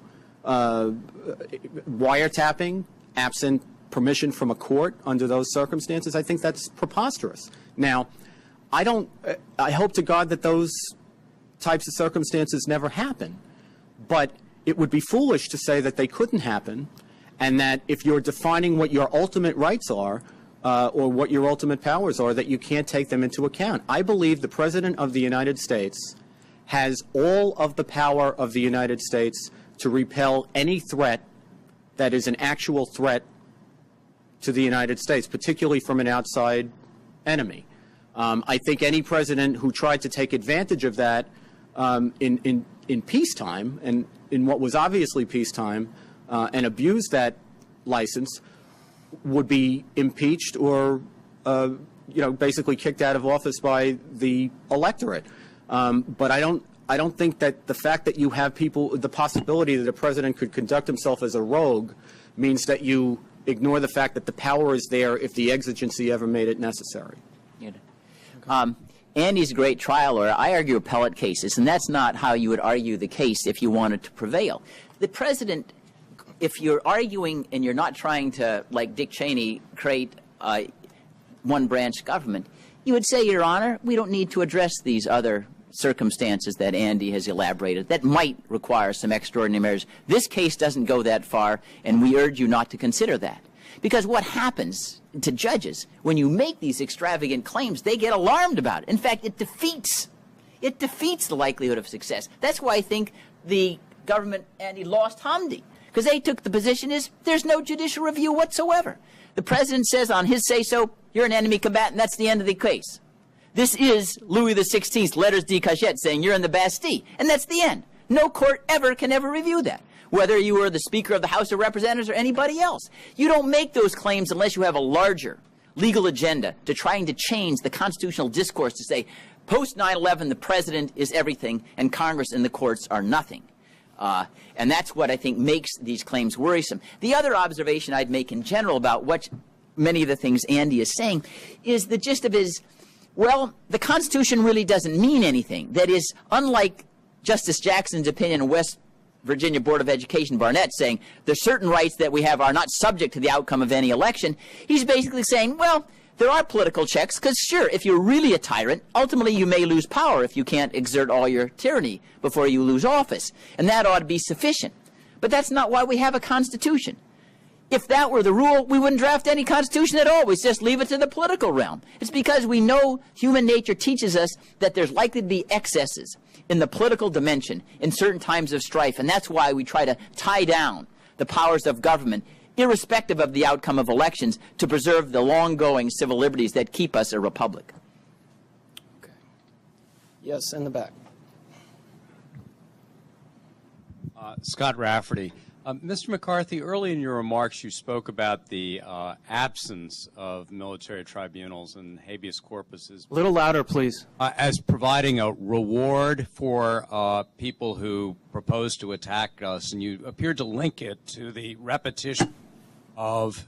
Speaker 3: wiretapping absent permission from a court under those circumstances? I think that's preposterous. Now, I hope to God that those types of circumstances never happen, but it would be foolish to say that they couldn't happen, and that if you're defining what your ultimate rights are, or what your ultimate powers are, that you can't take them into account. I believe the President of the United States has all of the power of the United States to repel any threat that is an actual threat to the United States, particularly from an outside enemy. I think any president who tried to take advantage of that in peacetime, and in what was obviously peacetime, and abused that license, would be impeached or, basically kicked out of office by the electorate. But I don't think that the fact that you have the possibility that a president could conduct himself as a rogue means that you ignore the fact that the power is there if the exigency ever made it necessary.
Speaker 2: Andy's a great trial lawyer. I argue appellate cases, and that's not how you would argue the case if you wanted to prevail. The president, if you're arguing and you're not trying to, like Dick Cheney, create one-branch government, you would say, Your Honor, we don't need to address these other circumstances that Andy has elaborated that might require some extraordinary measures. This case doesn't go that far, and we urge you not to consider that. Because what happens to judges when you make these extravagant claims, they get alarmed about it. In fact, it defeats It defeats the likelihood of success. That's why I think the government, Andy, lost Hamdi, because they took the position is there's no judicial review whatsoever. The president says on his say-so, you're an enemy combatant, that's the end of the case. This is Louis XVI's letters de cachette saying you're in the Bastille, and that's the end. No court can ever review that, whether you were the Speaker of the House of Representatives or anybody else. You don't make those claims unless you have a larger legal agenda to trying to change the constitutional discourse to say, post 9/11, the president is everything, and Congress and the courts are nothing. And that's what I think makes these claims worrisome. The other observation I'd make in general about what many of the things Andy is saying is the gist of it is, well, the Constitution really doesn't mean anything. That is, unlike Justice Jackson's opinion in West Virginia Board of Education Barnett saying there's certain rights that we have are not subject to the outcome of any election, he's basically saying, well, there are political checks, because sure, if you're really a tyrant, ultimately you may lose power if you can't exert all your tyranny before you lose office, and that ought to be sufficient. But that's not why we have a constitution. If that were the rule, we wouldn't draft any constitution at all. We just leave it to the political realm. It's because we know human nature teaches us that there's likely to be excesses in the political dimension in certain times of strife, and that's why we try to tie down the powers of government irrespective of the outcome of elections, to preserve the long-going civil liberties that keep us a republic.
Speaker 1: Okay. Yes, in the back.
Speaker 7: Scott Rafferty. Mr. McCarthy, early in your remarks you spoke about the absence of military tribunals and habeas corpus
Speaker 1: A little louder, please.
Speaker 7: as providing a reward for people who propose to attack us, and you appeared to link it to the repetition of...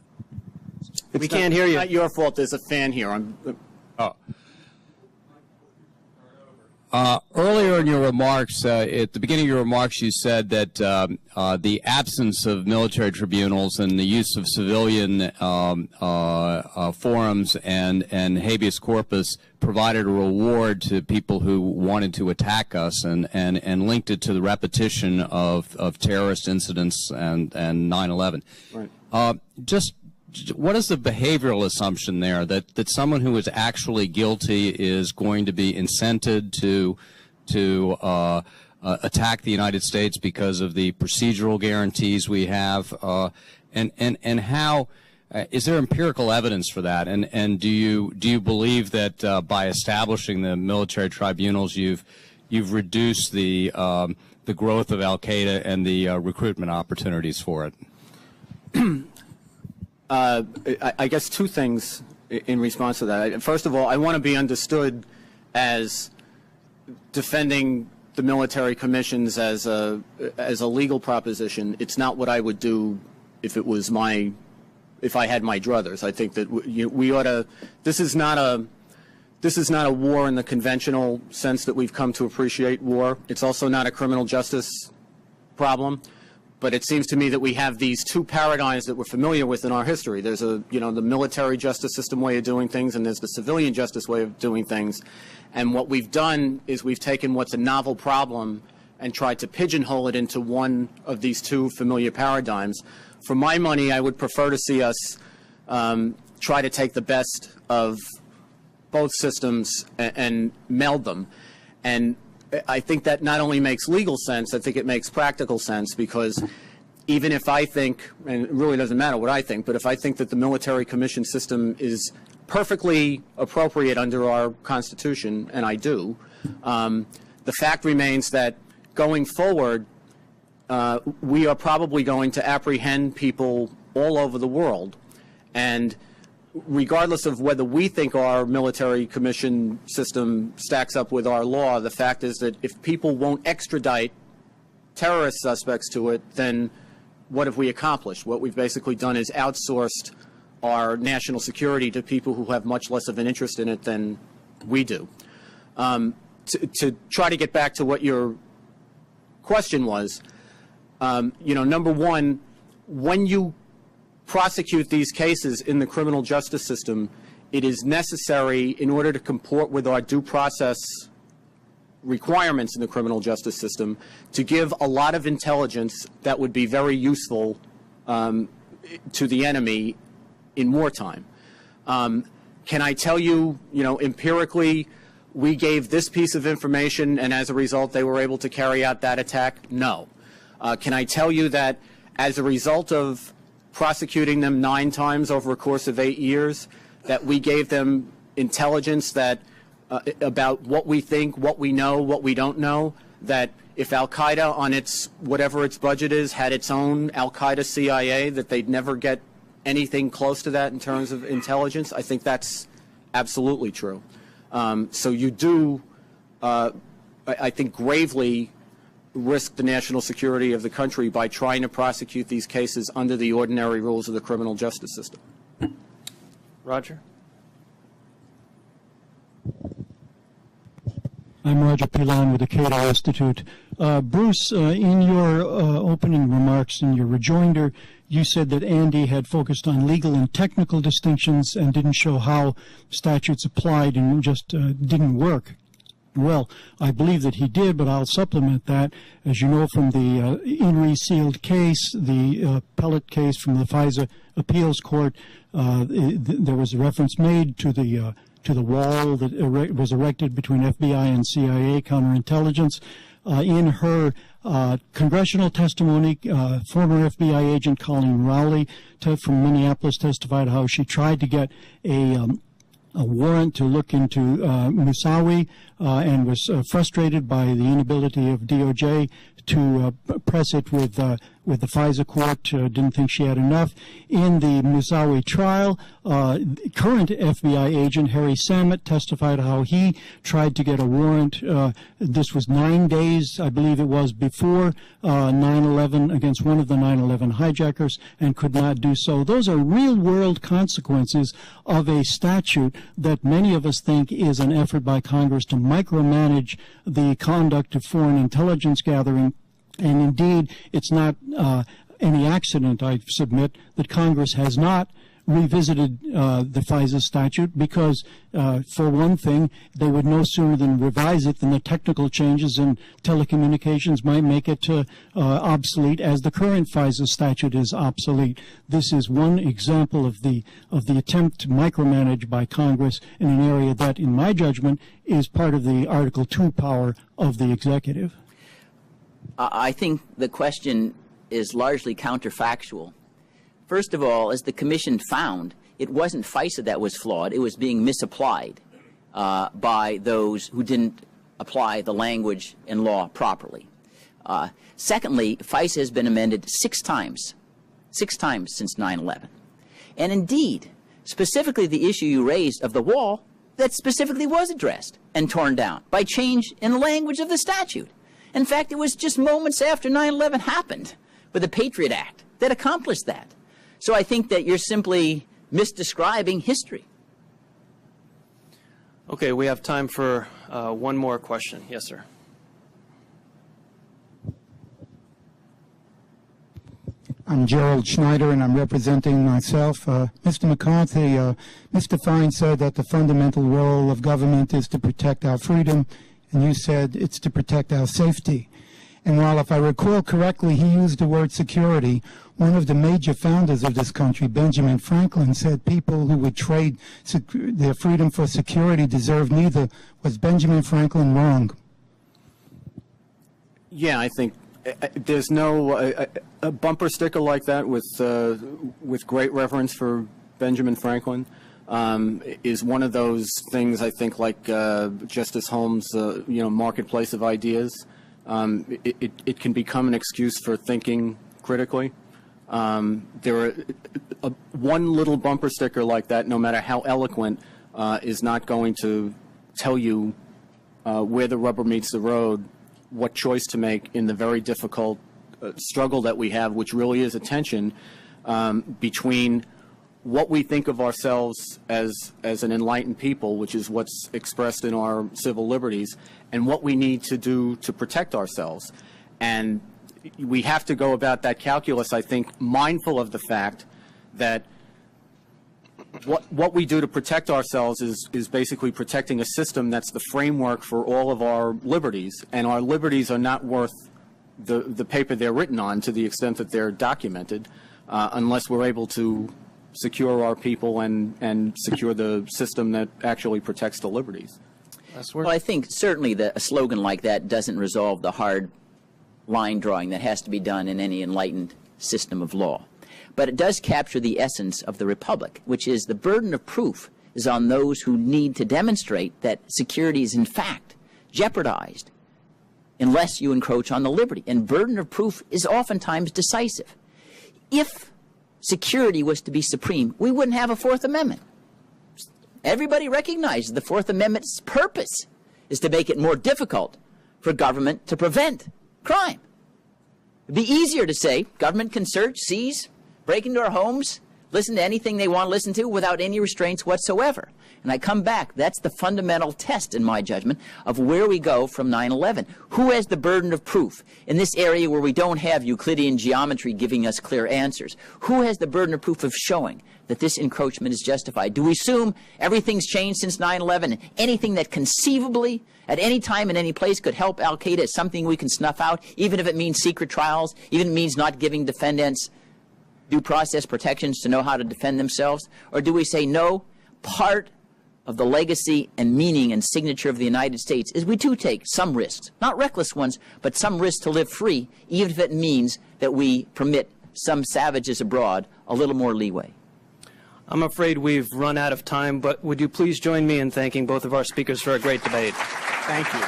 Speaker 1: We can't hear you.
Speaker 3: It's not your fault. There's a fan here.
Speaker 7: Earlier in your remarks, at the beginning of your remarks, you said that the absence of military tribunals and the use of civilian forums and habeas corpus provided a reward to people who wanted to attack us, and linked it to the repetition of terrorist incidents and 9/11.
Speaker 3: Right.
Speaker 7: Just what is the behavioral assumption there, that someone who is actually guilty is going to be incented to attack the United States because of the procedural guarantees we have, and how is there empirical evidence for that? And do you believe that by establishing the military tribunals, you've reduced the growth of Al Qaeda and the recruitment opportunities for it?
Speaker 3: I guess two things in response to that. First of all, I want to be understood as defending the military commissions as a legal proposition. It's not what I would do if I had my druthers. I think that we ought to. This is not a war in the conventional sense that we've come to appreciate war. It's also not a criminal justice problem. But it seems to me that we have these two paradigms that we're familiar with in our history. There's the military justice system way of doing things, and there's the civilian justice way of doing things. And what we've done is we've taken what's a novel problem and tried to pigeonhole it into one of these two familiar paradigms. For my money, I would prefer to see us try to take the best of both systems and meld them. And I think that not only makes legal sense, I think it makes practical sense, because even if I think, and it really doesn't matter what I think, but if I think that the military commission system is perfectly appropriate under our Constitution, and I do, the fact remains that going forward, we are probably going to apprehend people all over the world. And regardless of whether we think our military commission system stacks up with our law, the fact is that if people won't extradite terrorist suspects to it, then what have we accomplished? What we've basically done is outsourced our national security to people who have much less of an interest in it than we do. To try to get back to what your question was, number one, when you prosecute these cases in the criminal justice system, it is necessary, in order to comport with our due process requirements in the criminal justice system, to give a lot of intelligence that would be very useful to the enemy in wartime. Can I tell you, empirically, we gave this piece of information and as a result they were able to carry out that attack? No. Can I tell you that as a result of prosecuting them 9 times over a course of 8 years, that we gave them intelligence that about what we think, what we know, what we don't know, that if Al-Qaeda on its, whatever its budget is, had its own Al-Qaeda CIA, that they'd never get anything close to that in terms of intelligence? I think that's absolutely true. So you do, I think, gravely risk the national security of the country by trying to prosecute these cases under the ordinary rules of the criminal justice system.
Speaker 1: Roger?
Speaker 8: I'm Roger Pilon with the Cato Institute. Bruce, in your opening remarks, in your rejoinder, you said that Andy had focused on legal and technical distinctions and didn't show how statutes applied and just didn't work. Well, I believe that he did, but I'll supplement that. As you know from the In-Re sealed case, the appellate case from the FISA appeals court, there was a reference made to the wall that was erected between FBI and CIA counterintelligence. In her congressional testimony, former FBI agent Colleen Rowley from Minneapolis testified how she tried to get a warrant to look into Moussaoui and was frustrated by the inability of DOJ to press it with the FISA court, didn't think she had enough. In the Moussaoui trial, current FBI agent Harry Samet testified how he tried to get a warrant. This was 9 days, I believe it was, before 9/11 against one of the 9/11 hijackers and could not do so. Those are real-world consequences of a statute that many of us think is an effort by Congress to micromanage the conduct of foreign intelligence gathering. And indeed, it's not any accident, I submit, that Congress has not revisited the FISA statute because, for one thing, they would no sooner than revise it than the technical changes in telecommunications might make it obsolete, as the current FISA statute is obsolete. This is one example of the attempt to micromanage by Congress in an area that, in my judgment, is part of the Article 2 power of the executive.
Speaker 2: I think the question is largely counterfactual. First of all, as the Commission found, it wasn't FISA that was flawed. It was being misapplied by those who didn't apply the language and law properly. Secondly, FISA has been amended 6 times since 9/11. And indeed, specifically the issue you raised of the wall, that specifically was addressed and torn down by change in the language of the statute. In fact, it was just moments after 9/11 happened with the Patriot Act that accomplished that. So I think that you're simply misdescribing history.
Speaker 1: Okay, we have time for one more question. Yes, sir.
Speaker 9: I'm Gerald Schneider, and I'm representing myself. Mr. McCarthy, Mr. Fein said that the fundamental role of government is to protect our freedom, and you said it's to protect our safety. And while, if I recall correctly, he used the word security, one of the major founders of this country, Benjamin Franklin, said people who would trade their freedom for security deserve neither. Was Benjamin Franklin wrong?
Speaker 3: Yeah, I think there's no a bumper sticker like that with great reverence for Benjamin Franklin is one of those things, I think, like Justice Holmes' marketplace of ideas. It can become an excuse for thinking critically. There are one little bumper sticker like that, no matter how eloquent, is not going to tell you where the rubber meets the road, what choice to make in the very difficult struggle that we have, which really is a tension between what we think of ourselves as an enlightened people, which is what's expressed in our civil liberties, and what we need to do to protect ourselves. And we have to go about that calculus, I think, mindful of the fact that what we do to protect ourselves is basically protecting a system that's the framework for all of our liberties, and our liberties are not worth the paper they're written on to the extent that they're documented unless we're able to secure our people and secure the system that actually protects the liberties.
Speaker 2: Well, I think certainly a slogan like that doesn't resolve the hard line drawing that has to be done in any enlightened system of law. But it does capture the essence of the republic, which is the burden of proof is on those who need to demonstrate that security is in fact jeopardized unless you encroach on the liberty. And burden of proof is oftentimes decisive. If security was to be supreme, we wouldn't have a Fourth Amendment. Everybody recognizes the Fourth Amendment's purpose is to make it more difficult for government to prevent crime. It'd be easier to say government can search, seize, break into our homes, listen to anything they want to listen to without any restraints whatsoever. And I come back, that's the fundamental test, in my judgment, of where we go from 9/11. Who has the burden of proof in this area where we don't have Euclidean geometry giving us clear answers? Who has the burden of proof of showing that this encroachment is justified? Do we assume everything's changed since 9/11 and anything that conceivably at any time in any place could help al-Qaeda is something we can snuff out, even if it means secret trials, even if it means not giving defendants due process protections to know how to defend themselves? Or do we say, no, part of the legacy and meaning and signature of the United States is we do take some risks, not reckless ones, but some risks to live free, even if it means that we permit some savages abroad a little more leeway?
Speaker 1: I'm afraid we've run out of time, but would you please join me in thanking both of our speakers for a great debate?
Speaker 3: Thank you.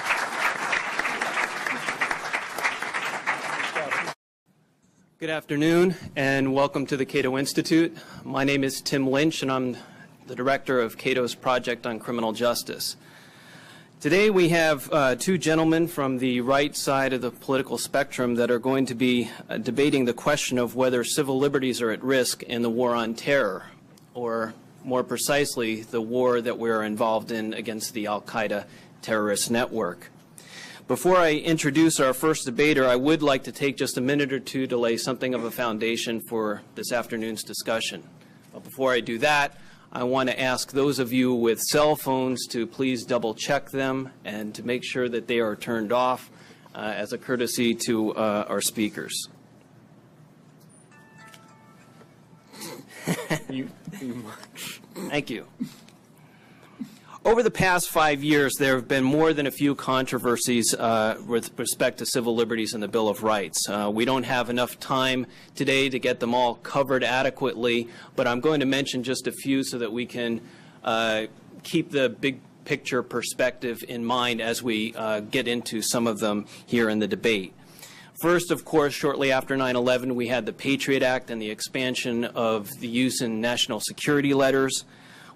Speaker 1: Good afternoon, and welcome to the Cato Institute. My name is Tim Lynch, and I'm the director of Cato's Project on Criminal Justice. Today we have two gentlemen from the right side of the political spectrum that are going to be debating the question of whether civil liberties are at risk in the war on terror, or more precisely, the war that we're involved in against the al-Qaeda terrorist network. Before I introduce our first debater, I would like to take just a minute or two to lay something of a foundation for this afternoon's discussion. But before I do that, I want to ask those of you with cell phones to please double check them and to make sure that they are turned off as a courtesy to our speakers. Thank you. Over the past 5 years, there have been more than a few controversies with respect to civil liberties and the Bill of Rights. We don't have enough time today to get them all covered adequately, but I'm going to mention just a few so that we can keep the big picture perspective in mind as we get into some of them here in the debate. First, of course, shortly after 9/11, we had the Patriot Act and the expansion of the use in national security letters.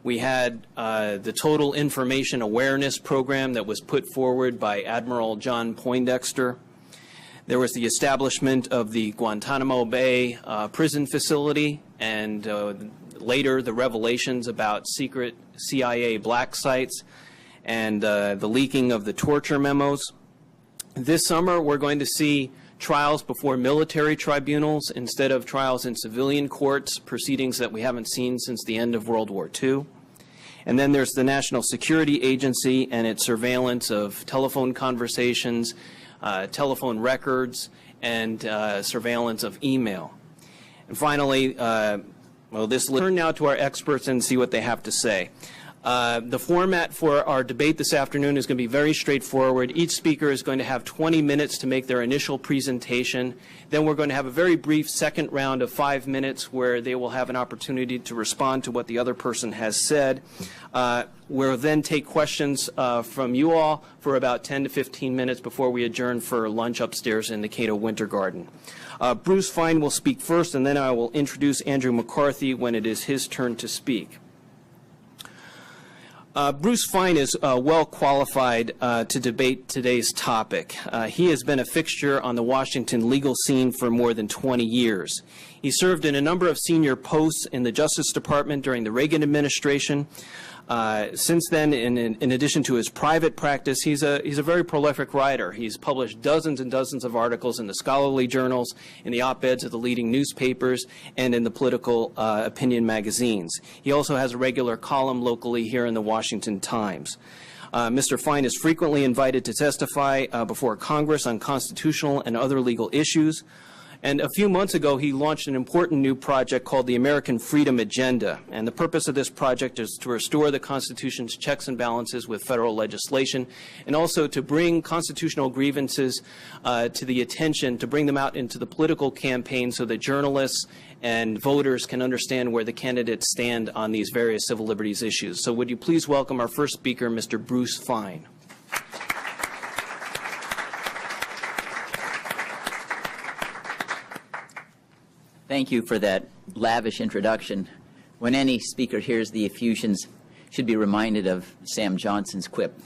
Speaker 1: We had the Total Information Awareness Program that was put forward by Admiral John Poindexter. There was the establishment of the Guantanamo Bay prison facility, and later the revelations about secret CIA black sites and the leaking of the torture memos. This summer, we're going to see trials before military tribunals instead of trials in civilian courts, proceedings that we haven't seen since the end of World War II. And then there's the National Security Agency and its surveillance of telephone conversations, telephone records, and surveillance of email. And finally, let's turn now to our experts and see what they have to say. The format for our debate this afternoon is going to be very straightforward. Each speaker is going to have 20 minutes to make their initial presentation. Then we're going to have a very brief second round of 5 minutes where they will have an opportunity to respond to what the other person has said. We'll then take questions from you all for about 10 to 15 minutes before we adjourn for lunch upstairs in the Cato Winter Garden. Bruce Fein will speak first, and then I will introduce Andrew McCarthy when it is his turn to speak. Bruce Fein is well qualified to debate today's topic. He has been a fixture on the Washington legal scene for more than 20 years. He served in a number of senior posts in the Justice Department during the Reagan administration. Since then, in addition to his private practice, he's a very prolific writer. He's published dozens and dozens of articles in the scholarly journals, in the op-eds of the leading newspapers, and in the political opinion magazines. He also has a regular column locally here in the Washington Times. Mr. Fein is frequently invited to testify before Congress on constitutional and other legal issues. And a few months ago, he launched an important new project called the American Freedom Agenda. And the purpose of this project is to restore the Constitution's checks and balances with federal legislation, and also to bring constitutional grievances to the attention, to bring them out into the political campaign so that journalists and voters can understand where the candidates stand on these various civil liberties issues. So would you please welcome our first speaker, Mr. Bruce Fein.
Speaker 2: Thank you for that lavish introduction. When any speaker hears the effusions, should be reminded of Sam Johnson's quip.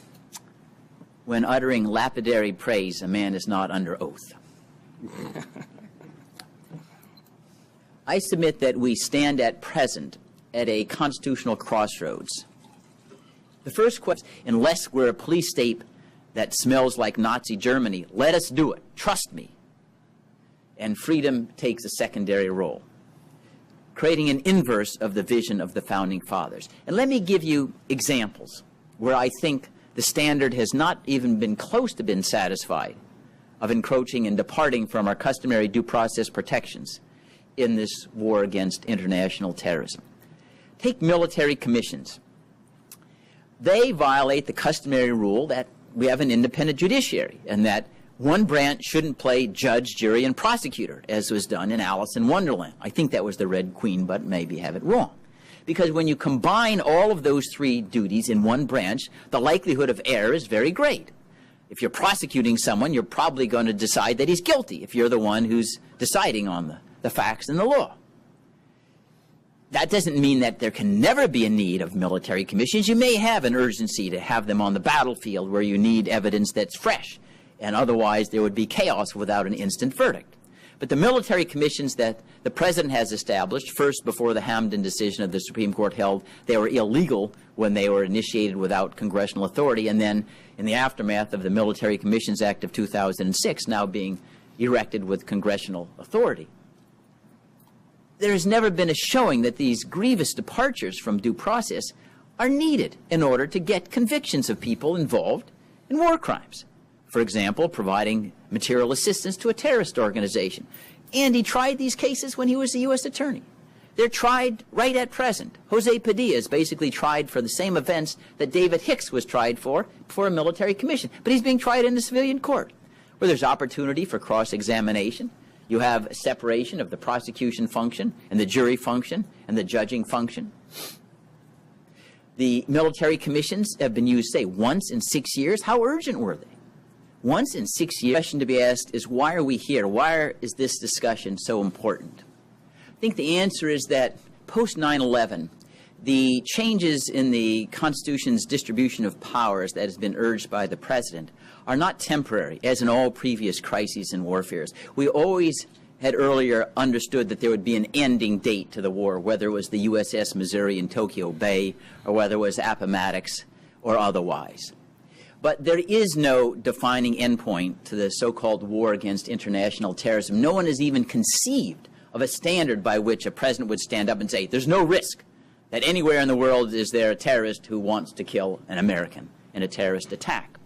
Speaker 2: When uttering lapidary praise, a man is not under oath. I submit that we stand at present at a constitutional crossroads. The first question, unless we're a police state that smells like Nazi Germany, let us do it. Trust me. And freedom takes a secondary role, creating an inverse of the vision of the Founding Fathers. And let me give you examples where I think the standard has not even been close to being satisfied of encroaching and departing from our customary due process protections in this war against international terrorism. Take military commissions. They violate the customary rule that we have an independent judiciary and that one branch shouldn't play judge, jury, and prosecutor, as was done in Alice in Wonderland. I think that was the Red Queen, but maybe have it wrong. Because when you combine all of those three duties in one branch, the likelihood of error is very great. If you're prosecuting someone, you're probably going to decide that he's guilty if you're the one who's deciding on the facts and the law. That doesn't mean that there can never be a need of military commissions. You may have an urgency to have them on the battlefield where you need evidence that's fresh, and otherwise there would be chaos without an instant verdict. But the military commissions that the President has established, first before the Hamden decision of the Supreme Court held they were illegal when they were initiated without congressional authority, and then in the aftermath of the Military Commissions Act of 2006 now being erected with congressional authority. There has never been a showing that these grievous departures from due process are needed in order to get convictions of people involved in war crimes. For example, providing material assistance to a terrorist organization. And he tried these cases when he was the U.S. Attorney. They're tried right at present. Jose Padilla is basically tried for the same offense that David Hicks was tried for a military commission. But he's being tried in the civilian court, where there's opportunity for cross-examination. You have a separation of the prosecution function and the jury function and the judging function. The military commissions have been used, say, once in 6 years. How urgent were they? Once in 6 years. The question to be asked is, why are we here? Why is this discussion so important? I think the answer is that post 9/11, the changes in the Constitution's distribution of powers that has been urged by the President are not temporary, as in all previous crises and warfares. We always had earlier understood that there would be an ending date to the war, whether it was the USS Missouri in Tokyo Bay or whether it was Appomattox or otherwise. But there is no defining endpoint to the so-called war against international terrorism. No one has even conceived of a standard by which a president would stand up and say, there's no risk that anywhere in the world is there a terrorist who wants to kill an American in a terrorist attack.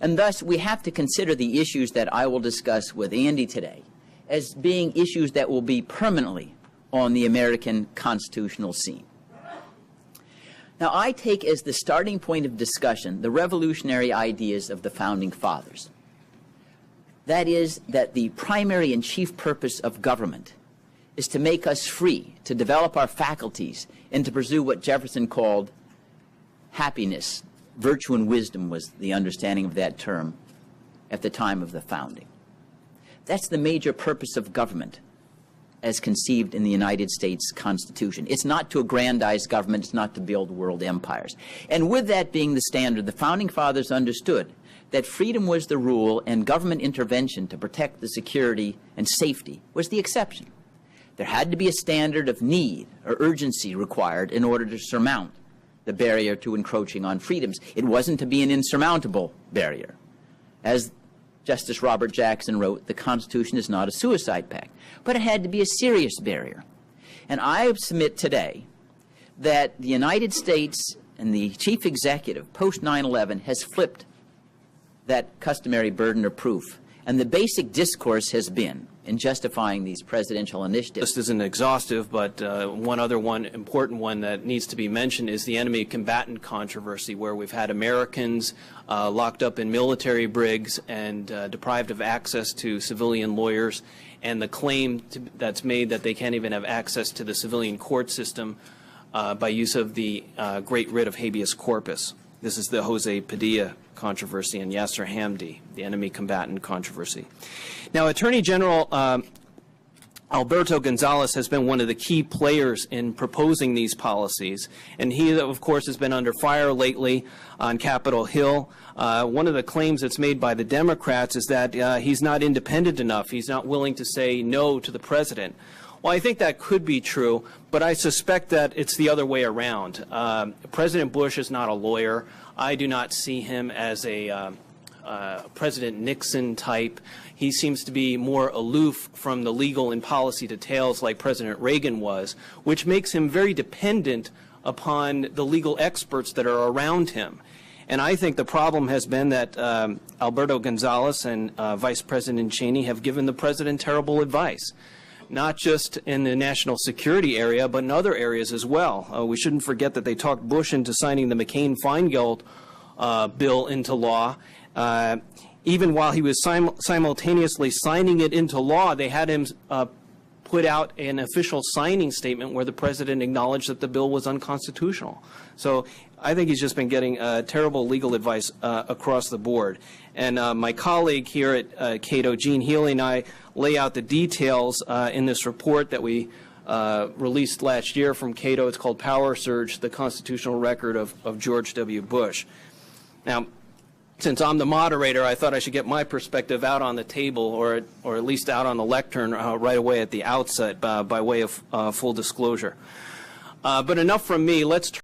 Speaker 2: And thus, we have to consider the issues that I will discuss with Andy today as being issues that will be permanently on the American constitutional scene. Now, I take as the starting point of discussion the revolutionary ideas of the Founding Fathers. That is, that the primary and chief purpose of government is to make us free, to develop our faculties, and to pursue what Jefferson called happiness. Virtue and wisdom was the understanding of that term at the time of the founding. That's the major purpose of government as conceived in the United States Constitution. It's not to aggrandize government, it's not to build world empires. And with that being the standard, the Founding Fathers understood that freedom was the rule and government intervention to protect the security and safety was the exception. There had to be a standard of need or urgency required in order to surmount the barrier to encroaching on freedoms. It wasn't to be an insurmountable barrier. As Justice Robert Jackson wrote, the Constitution is not a suicide pact, but it had to be a serious barrier. And I submit today that the United States and the chief executive post 9/11 has flipped that customary burden of proof. And the basic discourse has been in justifying these presidential initiatives.
Speaker 1: This isn't exhaustive, but one important one that needs to be mentioned is the enemy combatant controversy, where we've had Americans locked up in military brigs and deprived of access to civilian lawyers, and the claim that's made that they can't even have access to the civilian court system by use of the great writ of habeas corpus. This is the Jose Padilla controversy and Yasser Hamdi, the enemy combatant controversy. Now, Attorney General Alberto Gonzales has been one of the key players in proposing these policies, and he, of course, has been under fire lately on Capitol Hill. One of the claims that's made by the Democrats is that he's not independent enough. He's not willing to say no to the president. Well, I think that could be true, but I suspect that it's the other way around. President Bush is not a lawyer. I do not see him as a President Nixon type. He seems to be more aloof from the legal and policy details like President Reagan was, which makes him very dependent upon the legal experts that are around him. And I think the problem has been that Alberto Gonzales and Vice President Cheney have given the president terrible advice, not just in the national security area, but in other areas as well. We shouldn't forget that they talked Bush into signing the McCain-Feingold bill into law. Even while he was simultaneously signing it into law, they had him put out an official signing statement where the president acknowledged that the bill was unconstitutional. So I think he's just been getting terrible legal advice across the board. And my colleague here at Cato, Gene Healy, and I lay out the details in this report that we released last year from Cato. It's called Power Surge, the Constitutional Record of George W. Bush. Now, since I'm the moderator, I thought I should get my perspective out on the table, or at least out on the lectern right away at the outset by way of full disclosure. But enough from me. Let's